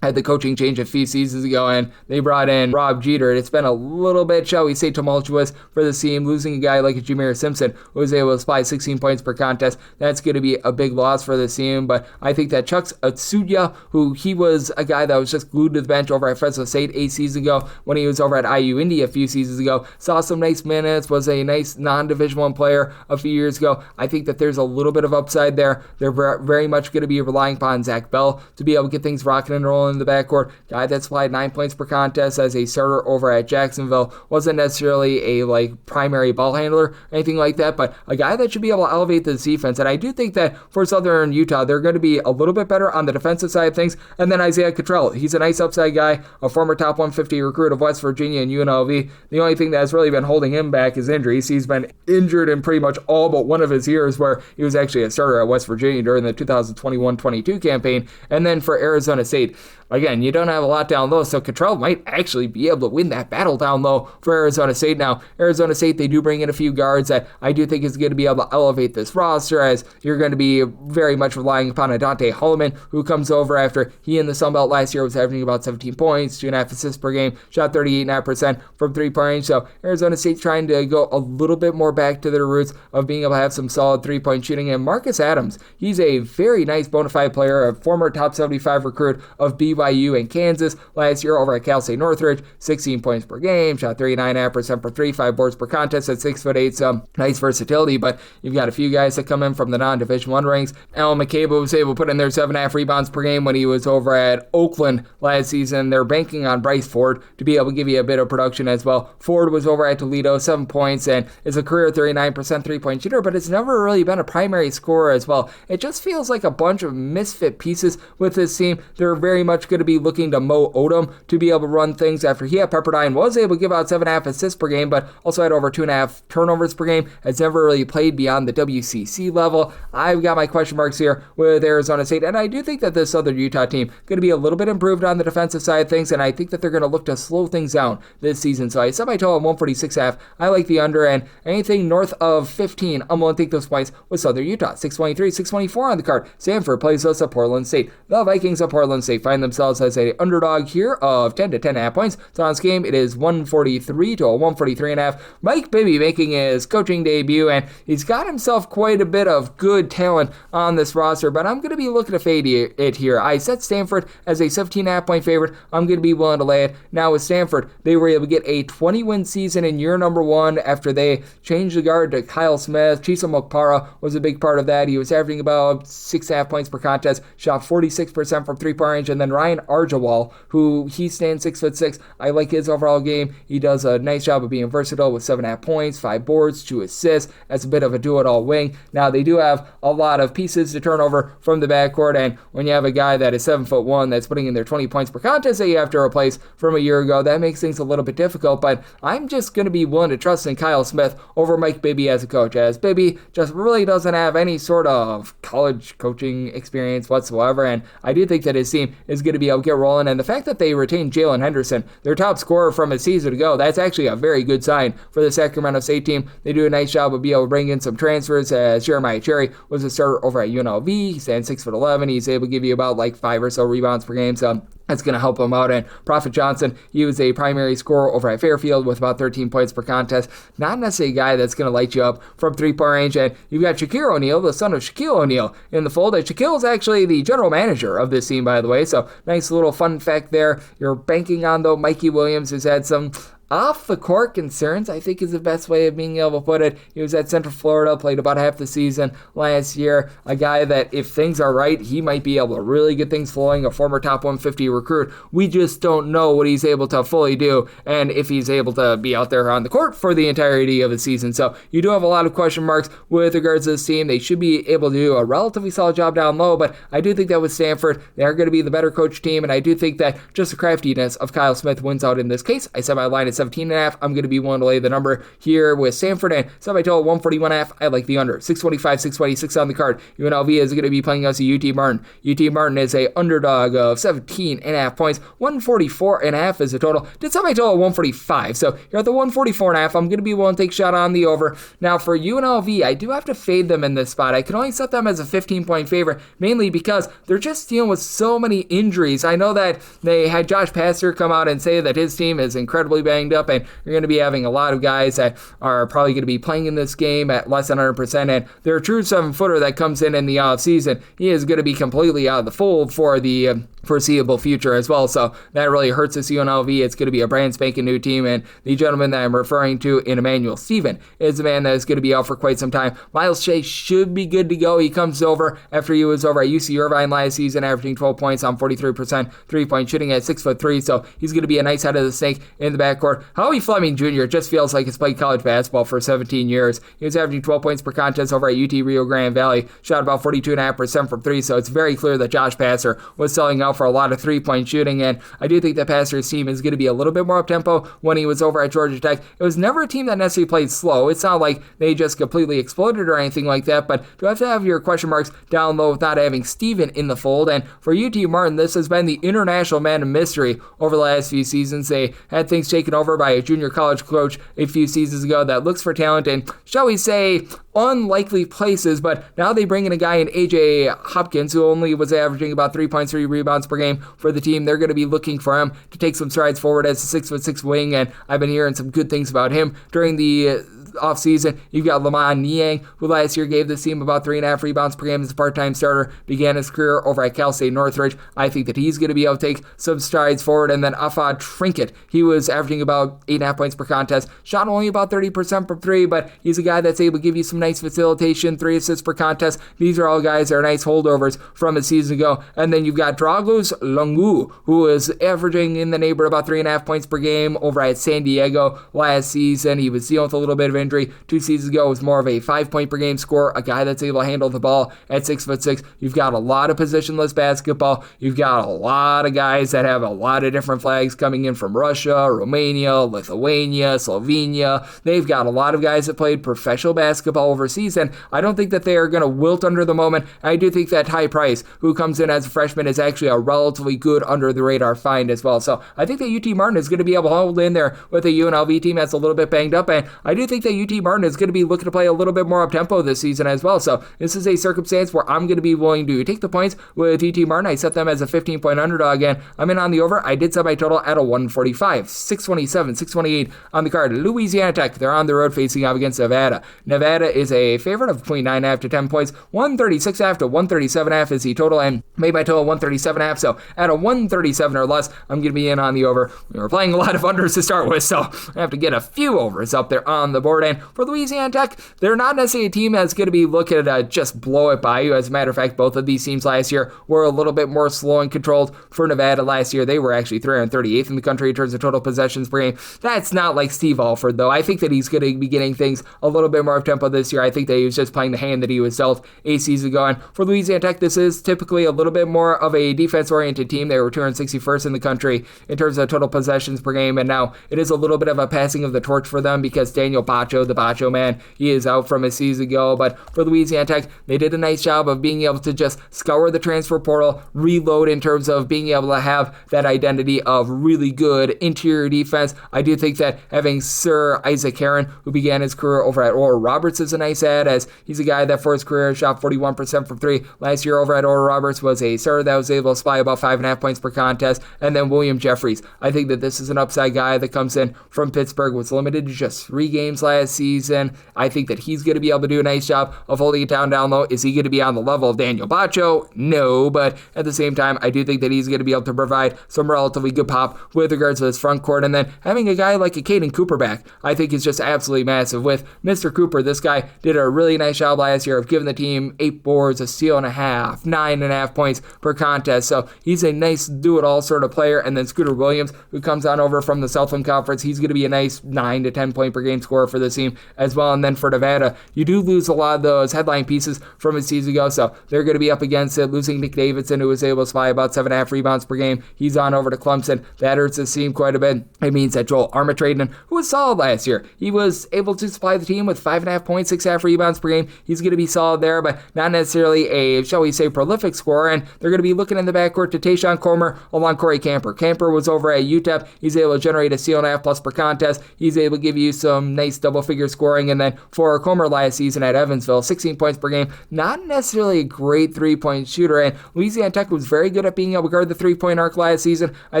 had the coaching change a few seasons ago, and they brought in Rob Jeter. It's been a little bit, shall we say, tumultuous for the team, losing a guy like Jameer Simpson, who was able to supply 16 points per contest. That's going to be a big loss for the team, but I think that Chuck Atsuya, who he was a guy that was just glued to the bench over at Fresno State 8 seasons ago when he was over at IU Indy a few seasons ago, saw some nice minutes, was a nice non-Division I player a few years ago. I think that there's a little bit of upside there. They're very much going to be relying upon Zach Bell to be able to get things rocking and rolling in the backcourt. Guy that supplied 9 points per contest as a starter over at Jacksonville, wasn't necessarily a primary ball handler or anything like that, but a guy that should be able to elevate this defense. And I do think that for Southern Utah, they're going to be a little bit better on the defensive side of things. And then Isaiah Cottrell, he's a nice upside guy, a former top 150 recruit of West Virginia and UNLV. The only thing that has really been holding him back is injuries. He's been injured in pretty much all but one of his years where he was actually a starter at West Virginia during the 2021-22 campaign. And then for Arizona State, again, you don't have a lot down low, so Cottrell might actually be able to win that battle down low for Arizona State. Now, Arizona State, they do bring in a few guards that I do think is going to be able to elevate this roster, as you're going to be very much relying upon Adante Holloman, who comes over after he in the Sun Belt last year was averaging about 17 points, 2.5 assists per game, shot 38.5% from three-point range. So Arizona State's trying to go a little bit more back to their roots of being able to have some solid three-point shooting. And Marcus Adams, he's a very nice bona fide player, a former top 75 recruit of BYU and Kansas last year over at Cal State Northridge, 16 points per game, shot 39.5% for three, 5 boards per contest at 6'8", so nice versatility. But you've got a few guys that come in from the non-Division I ranks. Alan McCabe was able to put in their 7.5 rebounds per game when he was over at Oakland last season. They're banking on Bryce Ford to be able to give you a bit of production as well. Ford was over at Toledo, 7 points, and is a career 39% three-point shooter, but it's never really been a primary scorer as well. It just feels like a bunch of misfit pieces with this team. They're very much going to be looking to Mo Odom to be able to run things after he at Pepperdine was able to give out 7.5 assists per game, but also had over 2.5 turnovers per game. Has never really played beyond the WCC level. I've got my question marks here with Arizona State, and I do think that this Southern Utah team going to be a little bit improved on the defensive side of things, and I think that they're going to look to slow things down this season. So I set my total at 146.5. I like the under, and anything north of 15, I'm going to take those points with Southern Utah. 623, 624 on the card. Stanford plays us at Portland State. The Vikings of Portland State find themselves as an underdog here of 10 to 10.5 points. So on this game, it is 143 to a 143.5. Mike Bibby making his coaching debut, and he's got himself quite a bit of good talent on this roster, but I'm going to be looking to fade it here. I set Stanford as a 17.5 point favorite. I'm going to be willing to lay it. Now with Stanford, they were able to get a 20-win season in year number 1 after they changed the guard to Kyle Smith. Chisa Mokpara was a big part of that. He was averaging about 6.5 points per contest, shot 46% from three-point range, and then Ryan Arjawal, who he stands 6'6". I like his overall game. He does a nice job of being versatile with 7.5 points, 5 boards, 2 assists. That's a bit of a do-it-all wing. Now, they do have a lot of pieces to turn over from the backcourt, and when you have a guy that is 7'1" that's putting in their 20 points per contest that you have to replace from a year ago, that makes things a little bit difficult, but I'm just going to be willing to trust in Kyle Smith over Mike Bibby as a coach, as Bibby just really doesn't have any sort of college coaching experience whatsoever, and I do think that his team is going to be able to get rolling, and the fact that they retained Jalen Henderson, their top scorer from a season ago, that's actually a very good sign for the Sacramento State team. They do a nice job of being able to bring in some transfers, as Jeremiah Cherry was a starter over at UNLV. He stands 6'11". He's able to give you about 5 or so rebounds per game, so That's going to help him out. And Prophet Johnson, he was a primary scorer over at Fairfield with about 13 points per contest. Not necessarily a guy that's going to light you up from three-point range. And you've got Shaquille O'Neal, the son of Shaquille O'Neal, in the fold. And Shaquille is actually the general manager of this team, by the way. So nice little fun fact there. You're banking on, though, Mikey Williams, who's had some off-the-court concerns, I think is the best way of being able to put it. He was at Central Florida, played about half the season last year. A guy that, if things are right, he might be able to really get things flowing, a former top 150 recruit. We just don't know what he's able to fully do and if he's able to be out there on the court for the entirety of the season. So you do have a lot of question marks with regards to this team. They should be able to do a relatively solid job down low, but I do think that with Stanford, they are going to be the better coach team, and I do think that just the craftiness of Kyle Smith wins out in this case. I set my line at 17.5. I'm going to be willing to lay the number here with Stanford, and set my total 141.5. I like the under. 625, 626 on the card. UNLV is going to be playing us at UT Martin. UT Martin is a underdog of 17.5 points. 144.5 is the total. Did set my total at 145. So you're at the 144.5. I'm going to be willing to take a shot on the over. Now for UNLV, I do have to fade them in this spot. I can only set them as a 15-point favorite, mainly because they're just dealing with so many injuries. I know that they had Josh Pastner come out and say that his team is incredibly banged up, and you're going to be having a lot of guys that are probably going to be playing in this game at less than 100%, and their true 7-footer that comes in the offseason, he is going to be completely out of the fold for the foreseeable future as well. So that really hurts this UNLV. It's going to be a brand spanking new team, and the gentleman that I'm referring to in Emmanuel Stephen is a man that is going to be out for quite some time. Miles Shea should be good to go. He comes over after he was over at UC Irvine last season, averaging 12 points on 43% three-point shooting at 6'3", so he's going to be a nice head of the snake in the backcourt. Howie Fleming Jr. just feels like he's played college basketball for 17 years. He was averaging 12 points per contest over at UT Rio Grande Valley, shot about 42.5% from three, so it's very clear that Josh Pastner was selling out for a lot of three-point shooting, and I do think that Pastner's team is going to be a little bit more up-tempo when he was over at Georgia Tech. It was never a team that necessarily played slow. It's not like they just completely exploded or anything like that, but do have to have your question marks down low without having Steven in the fold. And for UT Martin, this has been the international man of mystery over the last few seasons. They had things taken over by a junior college coach a few seasons ago that looks for talent in, shall we say, unlikely places, but now they bring in a guy in AJ Hopkins who only was averaging about 3.3 rebounds per game for the team. They're going to be looking for him to take some strides forward as a 6'6" wing, and I've been hearing some good things about him during the offseason. You've got Lamont Niang, who last year gave this team about 3.5 rebounds per game as a part-time starter, began his career over at Cal State Northridge. I think that he's going to be able to take some strides forward. And then Afad Trinket, he was averaging about 8.5 points per contest, shot only about 30% from three, but he's a guy that's able to give you some nice facilitation, 3 assists per contest. These are all guys that are nice holdovers from a season ago. And then you've got Dragos Lungu, who is averaging in the neighborhood about 3.5 points per game over at San Diego last season. He was dealing with a little bit of injury 2 seasons ago, was more of a 5-point per game scorer, a guy that's able to handle the ball at 6'6". You've got a lot of positionless basketball. You've got a lot of guys that have a lot of different flags coming in from Russia, Romania, Lithuania, Slovenia. They've got a lot of guys that played professional basketball overseas, and I don't think that they are going to wilt under the moment. I do think that Ty Price, who comes in as a freshman, is actually a relatively good under-the-radar find as well. So I think that UT Martin is going to be able to hold in there with a UNLV team that's a little bit banged up, and I do think that UT Martin is going to be looking to play a little bit more up-tempo this season as well. So this is a circumstance where I'm going to be willing to take the points with UT Martin. I set them as a 15-point underdog, and I'm in on the over. I did set my total at a 145, 627, 628 on the card. Louisiana Tech, they're on the road facing off against Nevada. Nevada is a favorite of between 9.5 to 10 points. 136.5 to 137.5 is the total, and made my total 137.5. So at a 137 or less, I'm going to be in on the over. We were playing a lot of unders to start with, so I have to get a few overs up there on the board. And for Louisiana Tech, they're not necessarily a team that's going to be looking to just blow it by you. As a matter of fact, both of these teams last year were a little bit more slow and controlled. For Nevada last year, they were actually 338th in the country in terms of total possessions per game. That's not like Steve Alford, though. I think that he's going to be getting things a little bit more of tempo this year. I think that he was just playing the hand that he was dealt a season ago. And for Louisiana Tech, this is typically a little bit more of a defense-oriented team. They were 261st in the country in terms of total possessions per game, and now it is a little bit of a passing of the torch for them because Daniel Bach Bacho, the Bacho man. He is out from a season ago, but for Louisiana Tech, they did a nice job of being able to just scour the transfer portal, reload in terms of being able to have that identity of really good interior defense. I do think that having Sir Isaac Heron, who began his career over at Oral Roberts, is a nice add, as he's a guy that for his career shot 41% from three. Last year over at Oral Roberts was a starter that was able to supply about 5.5 points per contest. And then William Jeffries. I think that this is an upside guy that comes in from Pittsburgh, was limited to just 3 games last season. I think that he's going to be able to do a nice job of holding it down low. Is he going to be on the level of Daniel Bacho? No, but at the same time, I do think that he's going to be able to provide some relatively good pop with regards to his front court. And then having a guy like a Caden Cooper back, I think is just absolutely massive. With Mr. Cooper, this guy did a really nice job last year of giving the team 8 boards, a steal and a half, 9.5 points per contest. So he's a nice do-it-all sort of player. And then Scooter Williams, who comes on over from the Southland Conference, he's going to be a nice 9 to 10 point per game scorer for the team as well. And then for Nevada, you do lose a lot of those headline pieces from a season ago, so they're going to be up against it. Losing Nick Davidson, who was able to supply about 7.5 rebounds per game, he's on over to Clemson. That hurts his team quite a bit. It means that Joel Armatradon, who was solid last year, he was able to supply the team with 5.5 points, 6.5 rebounds per game. He's going to be solid there, but not necessarily a, shall we say, prolific scorer. And they're going to be looking in the backcourt to Tayshawn Comer along Corey Camper. Camper was over at UTEP. He's able to generate a steal and a half plus per contest. He's able to give you some nice double-figure scoring. And then for Comer last season at Evansville, 16 points per game. Not necessarily a great three-point shooter, and Louisiana Tech was very good at being able to guard the three-point arc last season. I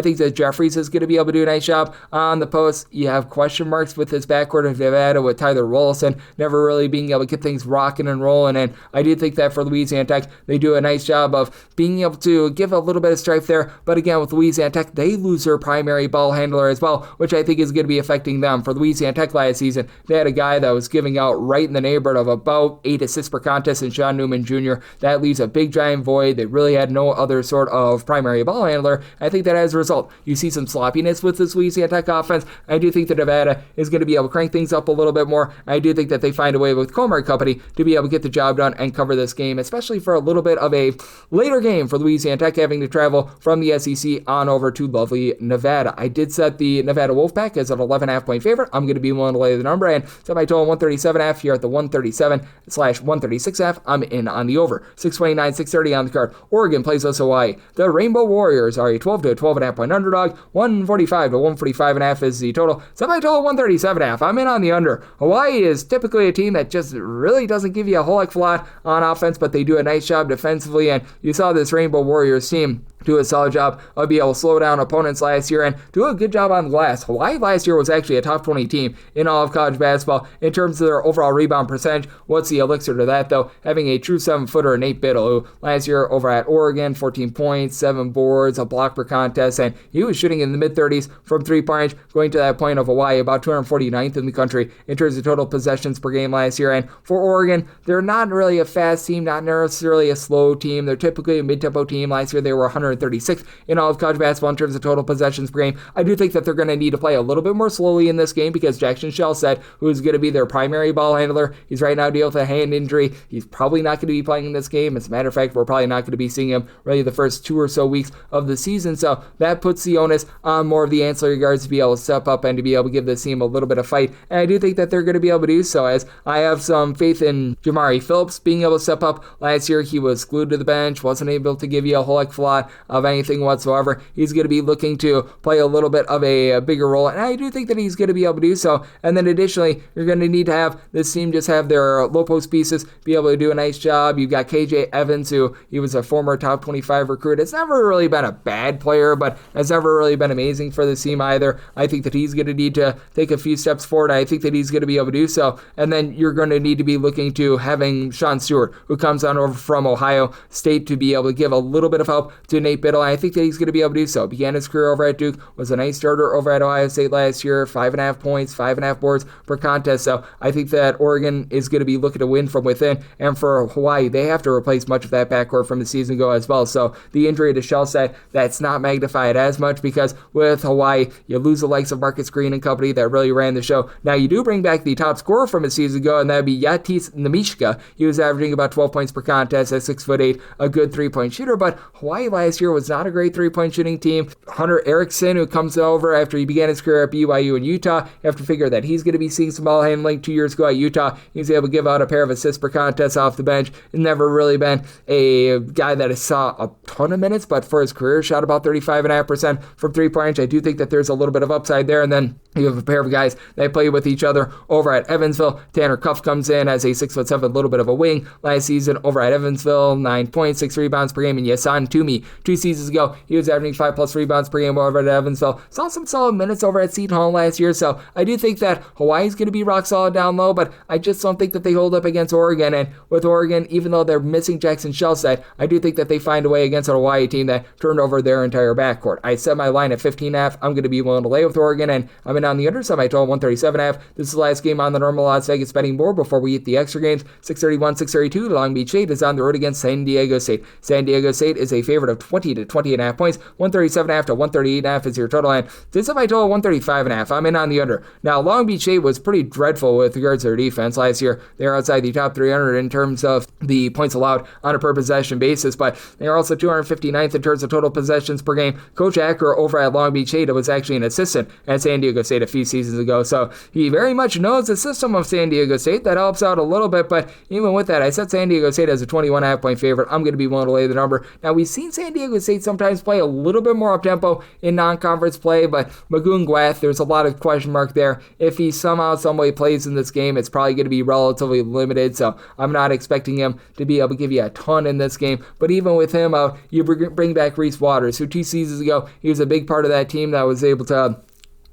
think that Jeffries is going to be able to do a nice job on the post. You have question marks with his backcourt of Nevada with Tyler Rollison never really being able to get things rocking and rolling, and I do think that for Louisiana Tech, they do a nice job of being able to give a little bit of strife there, but again, with Louisiana Tech, they lose their primary ball handler as well, which I think is going to be affecting them. For Louisiana Tech last season, they had a guy that was giving out right in the neighborhood of about 8 assists per contest in Sean Newman Jr. That leaves a big giant void. They really had no other sort of primary ball handler. I think that as a result, you see some sloppiness with this Louisiana Tech offense. I do think that Nevada is going to be able to crank things up a little bit more. I do think that they find a way with Comer and company to be able to get the job done and cover this game, especially for a little bit of a later game for Louisiana Tech, having to travel from the SEC on over to lovely Nevada. I did set the Nevada Wolfpack as an 11.5 point favorite. I'm going to be willing to lay the number and set my total 137.5 here at the 137/136.5. I'm in on the over. 629, 630 on the card. Oregon plays us Hawaii. The Rainbow Warriors are a 12 to 12.5 point underdog. 145 to 145.5 is the total. Set my total 137.5. I'm in on the under. Hawaii is typically a team that just really doesn't give you a whole heck of a lot on offense, but they do a nice job defensively, and you saw this Rainbow Warriors team do a solid job of being able to slow down opponents last year and do a good job on the glass. Hawaii last year was actually a top 20 team in all of college basketball in terms of their overall rebound percentage. What's the elixir to that, though? Having a true 7-footer, Nate Biddle, who last year over at Oregon, 14 points, 7 boards, a block per contest, and he was shooting in the mid-30s from three-point range, going to that point of Hawaii, about 249th in the country in terms of total possessions per game last year. And for Oregon, they're not really a fast team, not necessarily a slow team. They're typically a mid-tempo team. Last year, they were 136th in all of college basketball in terms of total possessions per game. I do think that they're going to need to play a little bit more slowly in this game because Jackson Shellset, who is going to be their primary ball handler, he's right now dealing with a hand injury. He's probably not going to be playing in this game. As a matter of fact, we're probably not going to be seeing him really the first 2 or so weeks of the season. So that puts the onus on more of the ancillary guards to be able to step up and to be able to give this team a little bit of fight. And I do think that they're going to be able to do so, as I have some faith in Jamari Phillips being able to step up. Last year, he was glued to the bench, wasn't able to give you a whole heck of a lot of anything whatsoever. He's going to be looking to play a little bit of a bigger role, and I do think that he's going to be able to do so. And then additionally, you're going to need to have this team just have their low post pieces be able to do a nice job. You've got KJ Evans, who he was a former top 25 recruit. It's never really been a bad player, but has never really been amazing for this team either. I think that he's going to need to take a few steps forward. I think that he's going to be able to do so. And then you're going to need to be looking to having Sean Stewart, who comes on over from Ohio State, to be able to give a little bit of help to Nate Biddle. And I think that he's going to be able to do so. Began his career over at Duke, was a nice starter over at Ohio State last year, 5.5 points, 5.5 boards per contest. So I think that Oregon is going to be looking to win from within. And for Hawaii, they have to replace much of that backcourt from the season ago as well. So the injury to Shellset, that's not magnified as much, because with Hawaii, you lose the likes of Marcus Green and company that really ran the show. Now you do bring back the top scorer from a season ago, and that would be Yatis Namishka. He was averaging about 12 points per contest at 6'8", a good three-point shooter. But Hawaii last last year was not a great three-point shooting team. Hunter Erickson, who comes over after he began his career at BYU and Utah, you have to figure that he's going to be seeing some ball handling. 2 years ago at Utah, he was able to give out a pair of assists per contest off the bench. He's never really been a guy that saw a ton of minutes, but for his career, shot about 35.5% from three-point range. I do think that there's a little bit of upside there. And then you have a pair of guys that play with each other over at Evansville. Tanner Cuff comes in as a 6'7", little bit of a wing. Last season over at Evansville, 9 points, 6 rebounds per game. And Yasan Toomey, 2 seasons ago, he was averaging 5+ rebounds per game over at Evansville. Saw some solid minutes over at Seton Hall last year. So I do think that Hawaii's going to be rock solid down low, but I just don't think that they hold up against Oregon. And with Oregon, even though they're missing Jackson Shellside, I do think that they find a way against a Hawaii team that turned over their entire backcourt. I set my line at 15.5. I'm going to be willing to lay with Oregon, and I'm in on the under, so my total 137.5. This is the last game on the normal Las Vegas betting board before we hit the extra games. 631, 632. Long Beach State is on the road against San Diego State. San Diego State is a favorite of 20 to 20.5 points. 137.5 to 138.5 is your total, and this is my total 135.5. I'm in on the under. Now, Long Beach State was pretty dreadful with regards to their defense last year. They are outside the top 300 in terms of the points allowed on a per possession basis, but they are also 259th in terms of total possessions per game. Coach Acker over at Long Beach State was actually an assistant at San Diego State a few seasons ago, so he very much knows the system of San Diego State. That helps out a little bit, but even with that, I set San Diego State as a 21.5 point favorite. I'm going to be willing to lay the number. Now, we've seen San Diego State sometimes play a little bit more up-tempo in non-conference play, but Magoon Gwath, there's a lot of question mark there. If he somehow, someway plays in this game, it's probably going to be relatively limited, so I'm not expecting him to be able to give you a ton in this game. But even with him out, you bring back Reese Waters, who 2 seasons ago, he was a big part of that team that was able to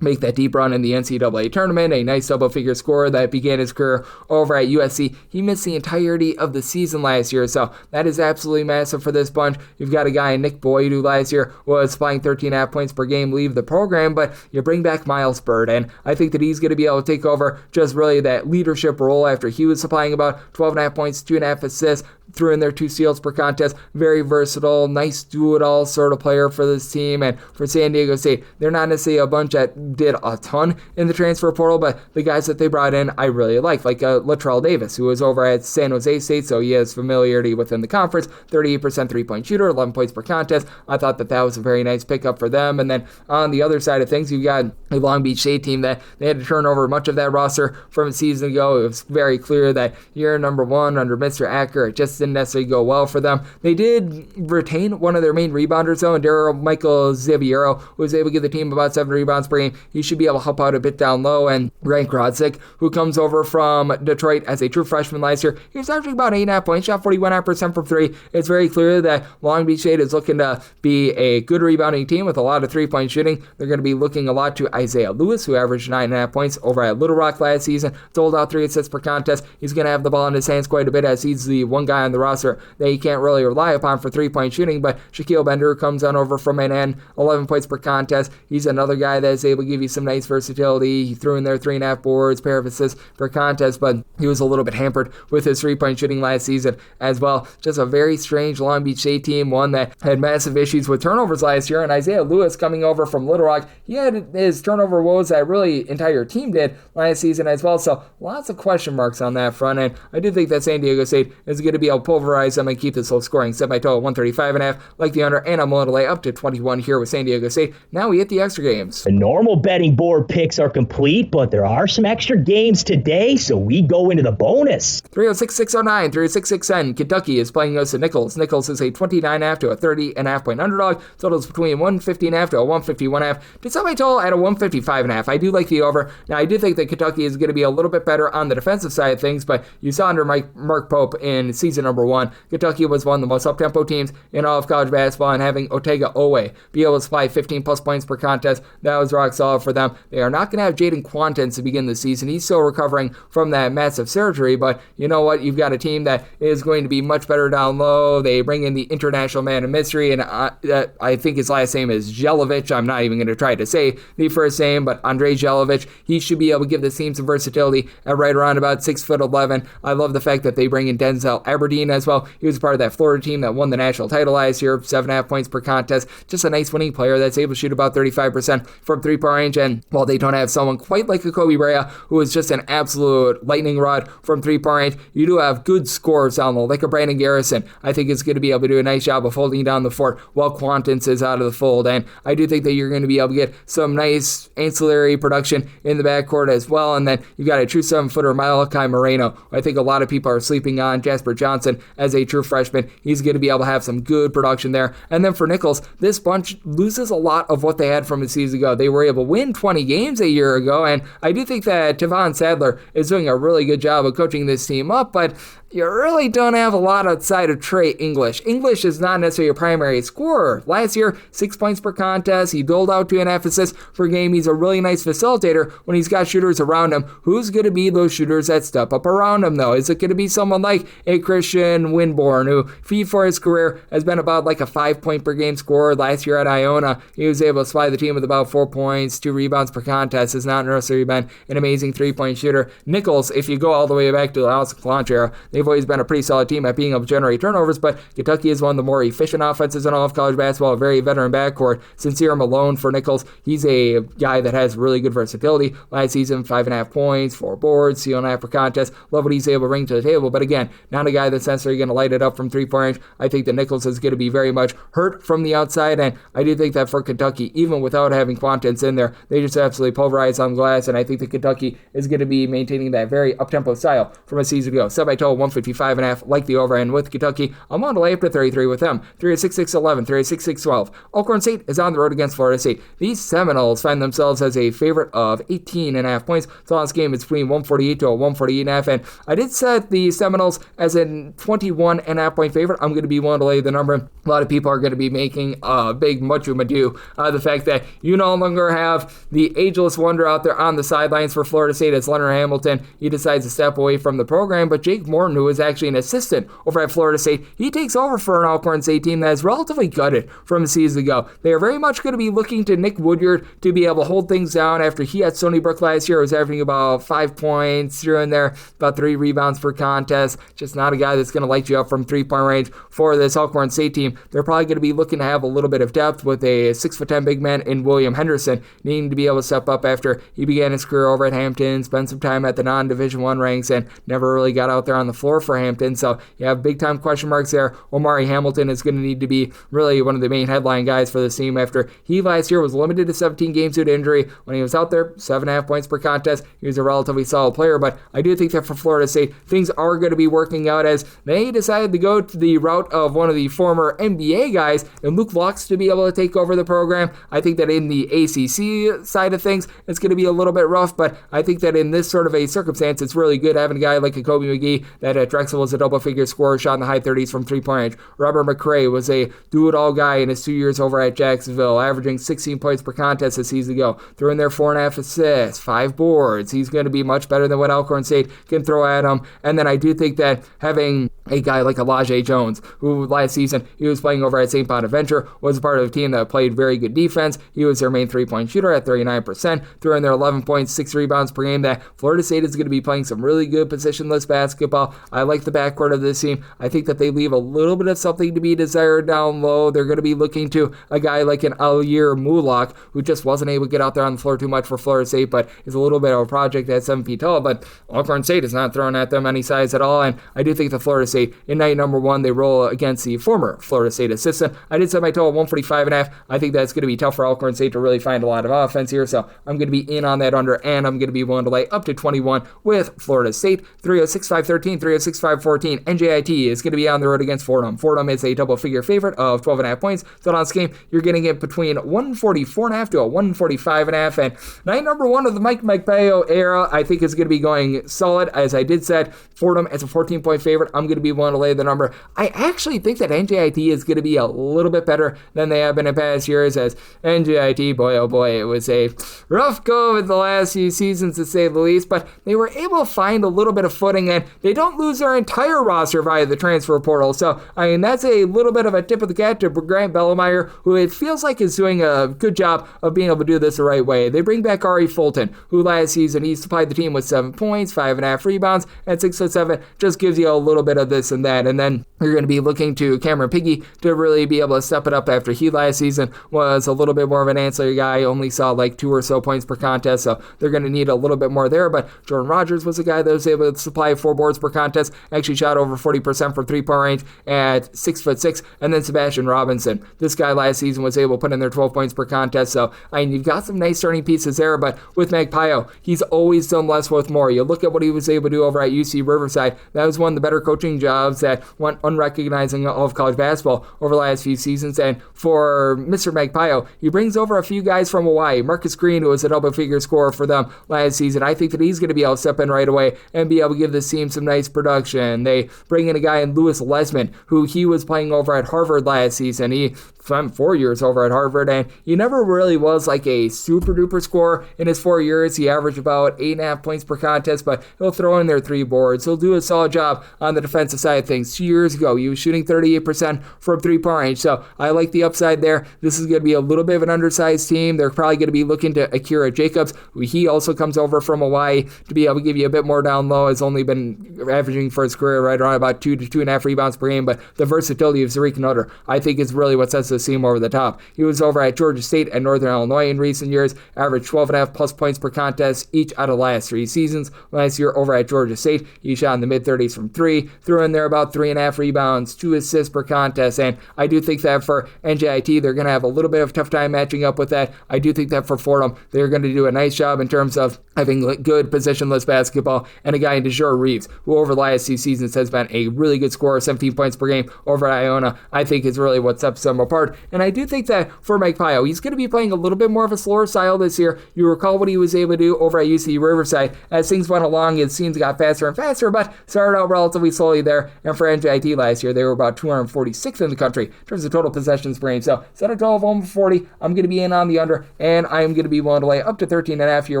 make that deep run in the NCAA tournament, a nice double-figure scorer that began his career over at USC. He missed the entirety of the season last year, so that is absolutely massive for this bunch. You've got a guy, Nick Boyd, who last year was supplying 13.5 points per game, leave the program, but you bring back Miles Bird, and I think that he's going to be able to take over just really that leadership role after he was supplying about 12.5 points, 2.5 assists, threw in their 2 steals per contest. Very versatile, nice do-it-all sort of player for this team. And for San Diego State, they're not necessarily a bunch that did a ton in the transfer portal, but the guys that they brought in, I really like Latrell Davis, who was over at San Jose State, so he has familiarity within the conference. 38% three-point shooter, 11 points per contest. I thought that was a very nice pickup for them. And then on the other side of things, you've got a Long Beach State team that they had to turn over much of that roster from a season ago. It was very clear that year number 1 under Mr. Acker, it just didn't necessarily go well for them. They did retain one of their main rebounders, though, and Michael Ziviero, who was able to give the team about 7 rebounds per game. He should be able to help out a bit down low. And Ryan Krodzik, who comes over from Detroit as a true freshman last year, he was averaging about 8.5 points, shot 41.5% from 3. It's very clear that Long Beach State is looking to be a good rebounding team with a lot of three-point shooting. They're going to be looking a lot to Isaiah Lewis, who averaged 9.5 points over at Little Rock last season, doled out 3 assists per contest. He's going to have the ball in his hands quite a bit, as he's the one guy on the roster that he can't really rely upon for three-point shooting. But Shaquille Bender comes on over from Manhattan, 11 points per contest. He's another guy that is able to give you some nice versatility. He threw in there 3.5 boards, pair of assists per contest, but he was a little bit hampered with his three-point shooting last season as well. Just a very strange Long Beach State team, one that had massive issues with turnovers last year. And Isaiah Lewis, coming over from Little Rock, he had his turnover woes that really entire team did last season as well. So lots of question marks on that front, and I do think that San Diego State is going to be able to pulverize them and keep this low scoring. Set my total 135.5, like the under, and I'm willing to lay up to 21 here with San Diego State. Now we hit the extra games. The normal betting board picks are complete, but there are some extra games today, so we go into the bonus. 306-609, 306-610. Kentucky is playing us at Nicholls. Nicholls is a 29.5 to a 30.5 point underdog. Totals between 150.5 to a 151.5. To set my total at a 155.5. I do like the over. Now, I do think that Kentucky is going to be a little bit better on the defensive side of things, but you saw under Mark Pope in season number 1, Kentucky was one of the most up-tempo teams in all of college basketball, and having Otega Owe be able to supply 15-plus points per contest, that was rock solid for them. They are not going to have Jaden Quantens to begin the season. He's still recovering from that massive surgery, but you know what? You've got a team that is going to be much better down low. They bring in the international man of mystery, and I think his last name is Jelovic. I'm not even going to try to say the first saying, but Andrei Jelovic, he should be able to give this team some versatility at right around about 6'11". I love the fact that they bring in Denzel Aberdeen as well. He was part of that Florida team that won the national title last year, 7.5 points per contest. Just a nice winning player that's able to shoot about 35% from three-point range. And while they don't have someone quite like a Kobe Bryant, who is just an absolute lightning rod from three-point range, you do have good scorers down low, like a Brandon Garrison. I think is going to be able to do a nice job of holding down the fort while Quantance is out of the fold. And I do think that you're going to be able to get some nice ancillary production in the backcourt as well. And then you got a true 7-footer, Malachi Moreno. I think a lot of people are sleeping on Jasper Johnson as a true freshman. He's going to be able to have some good production there. And then for Nicholls, this bunch loses a lot of what they had from a season ago. They were able to win 20 games a year ago, and I do think that Tavon Sadler is doing a really good job of coaching this team up, but you really don't have a lot outside of Trey English. English is not necessarily a primary scorer. Last year, 6 points per contest. He doled out 2.5 assists per game. He's a really nice facilitator when he's got shooters around him. Who's going to be those shooters that step up around him, though? Is it going to be someone like a Christian Winborn, who, for his career, has been about like a 5-point per game scorer? Last year at Iona, he was able to supply the team with about 4 points, 2 rebounds per contest. Has not necessarily been an amazing 3-point shooter. Nicholls, if you go all the way back to the Allison Clanch era, they've always been a pretty solid team at being able to generate turnovers, but Kentucky is one of the more efficient offenses in all of college basketball, a very veteran backcourt. Sincere Malone for Nicholls, he's a guy that has really good versatility. Last season, 5.5 points, 4 boards, steal and a half per contest. Love what he's able to bring to the table, but again, not a guy that's necessarily going to light it up from three-point range. I think that Nicholls is going to be very much hurt from the outside, and I do think that for Kentucky, even without having Quantance in there, they just absolutely pulverize on glass, and I think that Kentucky is going to be maintaining that very up-tempo style from a season ago. Semi-total 155.5, like the over, and with Kentucky, I'm on to lay up to 33 with them. 3-6-6-11, 3-6-6-12. Alcorn St is on the road against Florida State. These Seminoles find themselves as a favorite of 18.5 points. So on this game, it's between 148 to a 148.5, and I did set the Seminoles as a 21.5 point favorite. I'm going to be willing to lay the number. A lot of people are going to be making a big much-ado the fact that you no longer have the ageless wonder out there on the sidelines for Florida State as Leonard Hamilton. He decides to step away from the program, but Jake Morton, who is actually an assistant over at Florida State, he takes over for an Alcorn State team that is relatively gutted from a season ago. They are very much going to be looking to Nick Woodyard to be able to hold things down after he had Stony Brook last year. Was averaging about 5 points here and there, about 3 rebounds per contest. Just not a guy that's going to light you up from three-point range for this Alcorn State team. They're probably going to be looking to have a little bit of depth with a 6'10" big man in William Henderson, needing to be able to step up after he began his career over at Hampton, spent some time at the non-Division I ranks, and never really got out there on the floor for Hampton. So you have big-time question marks there. Omari Hamilton is going to need to be really one of the main headline guys for this team after he last year was limited to 17 games due to injury. When he was out there, 7.5 points per contest. He was a relatively solid player, but I do think that for Florida State, things are going to be working out as they decided to go to the route of one of the former NBA guys and Luke Lux to be able to take over the program. I think that in the ACC side of things, it's going to be a little bit rough, but I think that in this sort of a circumstance, it's really good having a guy like a Kobe McGee that at Drexel was a double-figure scorer, shot in the high 30s from three-point range. Robert McRae was a do-it-all guy in his 2 years over at Jacksonville, averaging 16 points per contest a season ago. Threw in there 4.5 assists, 5 boards. He's going to be much better than what Alcorn State can throw at him. And then I do think that having a guy like Elijah Jones, who last season he was playing over at St. Bonaventure, was a part of a team that played very good defense. He was their main three-point shooter at 39%, threw in there 11 points, 6 rebounds per game. That Florida State is going to be playing some really good positionless basketball. I like the backcourt of this team. I think that they leave a little bit of something to be desired down low. They're going to be looking to a guy like an Alir Mulak, who just wasn't able to get out there on the floor too much for Florida State, but is a little bit of a project at 7 feet tall. But Alcorn State is not throwing at them any size at all, and I do think that Florida State, in night number 1, they roll against the former Florida State assistant. I did set my total 145.5. I think that's going to be tough for Alcorn State to really find a lot of offense here, so I'm going to be in on that under, and I'm going to be willing to lay up to 21 with Florida State. 306-513, 306-514. NJIT is going to be on the road against Fordham. Fordham is a double-figure favorite of 12.5 points. So on this game, you're getting it between 144.5 to a 145.5, and night number 1 of the Mike Magpayo era, I think is going to be going solid. As I did said, Fordham as a 14-point favorite. I'm going to be willing to lay the number. I actually think that NJIT is going to be a little bit better than they have been in past years, as NJIT, boy oh boy, it was a rough go of the last few seasons to say the least, but they were able to find a little bit of footing, and they don't lose their entire roster via the transfer portal. So, I mean, that's a little bit of a tip of the cap to Grant Bellemeyer, who it feels like is doing a good job of being able to do this the right way. They bring back Ari Fulton, who last season he supplied the team with 7 points, 5.5 rebounds, and 6 foot 7. Just gives you a little bit of this and that. And then you're going to be looking to Cameron Piggy to really be able to step it up after he last season was a little bit more of an ancillary guy, only saw like 2 or so points per contest, so they're going to need a little bit more there. But Jordan Rogers was a guy that was able to supply 4 boards per contest, actually shot over 40% from 3-point range at 6'6", and then Sebastian Robinson. This guy last season was able to put in their 12 points per contest, so you've got some nice starting pieces there. But with Magpayo, he's always done less with more. You look at what he was able to do over at UC Riverside. That was one of the better coaching jobs that went unrecognized in all of college basketball over the last few seasons. And for Mr. Magpayo, he brings over a few guys from Hawaii. Marcus Green, who was a double-figure scorer for them last season. I think that he's going to be able to step in right away and be able to give this team some nice production. They bring in a guy in Lewis Lesman, who he was playing over at Harvard last season. He spent 4 years over at Harvard, and he never really was like a super-duper scorer in his 4 years. He averaged about 8.5 points per contest, but he'll throw in their 3 boards. He'll do a solid job on the defensive side of things. 2 years ago, he was shooting 38% from 3-point range, so I like the upside there. This is going to be a little bit of an undersized team. They're probably going to be looking to Akira Jacobs, who he also comes over from Hawaii to be able to give you a bit more down low. Has only been averaging for his career right around about 2 to 2.5 rebounds per game, but the versatility of Zariq Nutter, I think, is really what sets this team over the top. He was over at Georgia State and Northern Illinois in recent years, averaged 12.5 plus points per contest each out of the last 3 seasons. Last year over at Georgia State, he shot in the mid-30s from 3, threw in there about 3.5 rebounds, 2 assists per contest, and I do think that for NJIT, they're going to have a little bit of a tough time matching up with that. I do think that for Fordham, they're going to do a nice job in terms of having good positionless basketball, and a guy in DeJure Reeves, who over the last 2 seasons has been a really good scorer, 17 points per game over at Iona, I think is really what sets them apart. And I do think that for Magpayo, he's going to be playing a little bit more of a slower style this year. You recall what he was able to do over at UC Riverside. As things went along, his teams got faster and faster, but started out relatively slowly there. And for NJIT last year, they were about 246th in the country in terms of total possessions per game. So set a total of over 40. I'm going to be in on the under, and I am going to be willing to lay up to 13.5 here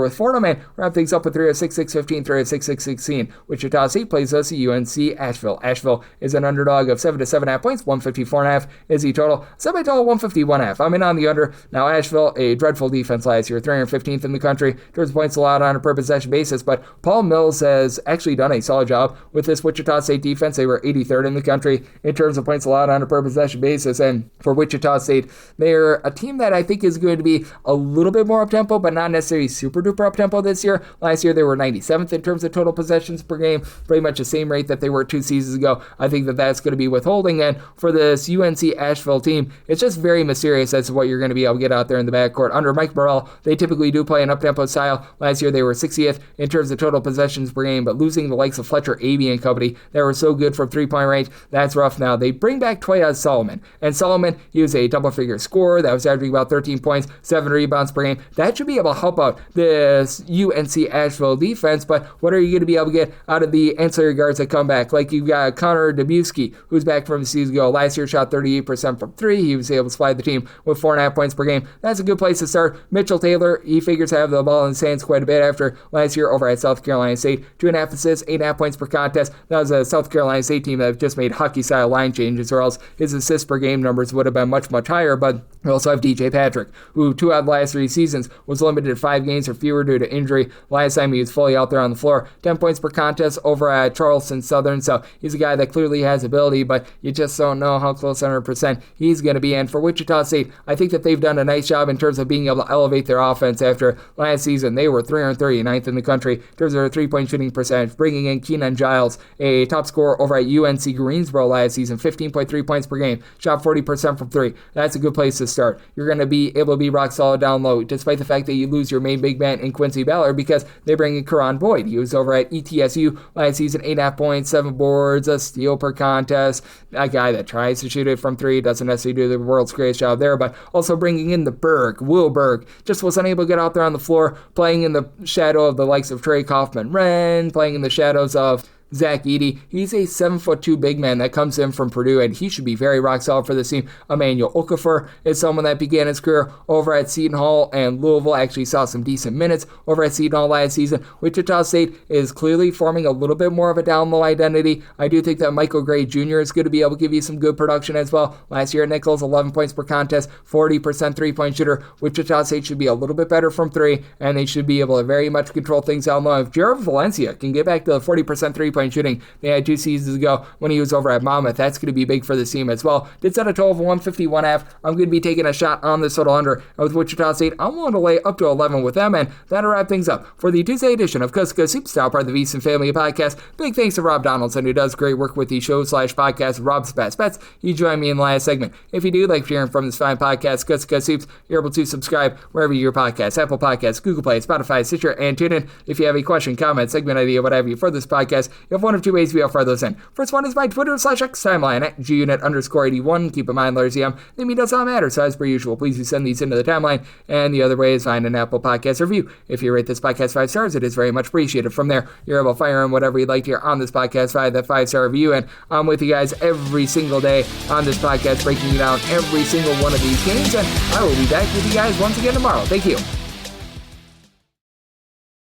with Fordham, and wrap things up with 306-615, 306-616. Wichita St plays us at UNC Asheville. Asheville is an underdog of 7 to 7.5 points. 154.5 is the total. Semi-total 151.5. I'm in on the under. Now Asheville, a dreadful defense last year, 315th in the country in terms of points allowed on a per possession basis, but Paul Mills has actually done a solid job with this Wichita State defense. They were 83rd in the country in terms of points allowed on a per possession basis, and for Wichita State, they're a team that I think is going to be a little bit more up-tempo, but not necessarily super-duper up-tempo this year. Last year, they were 97th in terms of total possessions per game, pretty much the same rate that they were 2 seasons ago. I think that that's going to be withholding, and for this UNC Asheville team, it's just very mysterious as to what you're going to be able to get out there in the backcourt. Under Mike Burrell, they typically do play an up-tempo style. Last year, they were 60th in terms of total possessions per game, but losing the likes of Fletcher Abey and company that were so good from 3-point range, that's rough now. They bring back Toya Solomon, and Solomon, he was a double-figure scorer that was averaging about 13 points, 7 rebounds per game. That should be able to help out this UNC Asheville defense, but what are you going to be able to get out of the ancillary guards that come back? Like you've got Connor Dubusky, who's back from the season ago. Last year shot 38% from 3. He was able to supply the team with 4.5 points per game. That's a good place to start. Mitchell Taylor, he figures to have the ball in his hands quite a bit after last year over at South Carolina State. 2.5 assists, 8.5 points per contest. That was a South Carolina State team that just made hockey-style line changes, or else his assists per game numbers would have been much, much higher. But we also have DJ Patrick, who 2 out of the last 3 seasons was limited to 5 games or fewer due to injury. Last time he was fully out there on the floor. 10 points per contest over at Charleston Southern. So he's a guy that clearly has ability, but you just don't know how close 100% he's going to be. And for Wichita State, I think that they've done a nice job in terms of being able to elevate their offense after last season. They were 339th in the country in terms of their 3-point shooting percentage, bringing in Keenan Giles, a top scorer over at UNC Greensboro last season, 15.3 points per game, shot 40% from 3. That's a good place to start. You're going to be able to be rock solid down low, despite the fact that you lose your main big man in Quincy Ballard, because they bring in Karan Boyd. He was over at ETSU last season, 8.5 points, 7 boards, a steal per contest. A guy that tries to shoot it from 3, doesn't necessarily do the world's greatest job there, but also bringing in the Will Berg, just was unable to get out there on the floor, playing in the shadow of the likes of Trey Kaufman-Renn, playing in the shadows of Zach Edey. He's a 7'2" big man that comes in from Purdue, and he should be very rock solid for this team. Emmanuel Okafor is someone that began his career over at Seton Hall, and Louisville actually saw some decent minutes over at Seton Hall last season. Wichita State is clearly forming a little bit more of a down-low identity. I do think that Michael Gray Jr. is going to be able to give you some good production as well. Last year at Nicholls, 11 points per contest, 40% three-point shooter. Wichita State should be a little bit better from three, and they should be able to very much control things down low. If Jared Valencia can get back to the 40% three-point shooting they had 2 seasons ago when he was over at Monmouth, that's going to be big for the team as well. Did set a total of 151.5. I'm going to be taking a shot on this total under. And with Wichita State, I'm willing to lay up to 11 with them, and that'll wrap things up for the Tuesday edition of Coast to Coast Hoops, part of the VSiN Family Podcast. Big thanks to Rob Donaldson, who does great work with the show/podcast, Rob's Best Bets. He joined me in the last segment. If you do like hearing from this fine podcast, Coast to Coast Hoops, you're able to subscribe wherever your podcasts, Apple Podcasts, Google Play, Spotify, Stitcher, and TuneIn. If you have a question, comment, segment idea, what have you for this podcast, you have one of two ways to be able to fire those in. First one is my Twitter/X timeline at gunit_81. Keep in mind, letters EM, they mean does not matter, so as per usual, please do send these into the timeline. And the other way is find an Apple Podcast review. If you rate this podcast 5 stars, it is very much appreciated. From there, you're able to fire in whatever you'd like to hear on this podcast via that 5-star review. And I'm with you guys every single day on this podcast, breaking down every single one of these games. And I will be back with you guys once again tomorrow. Thank you.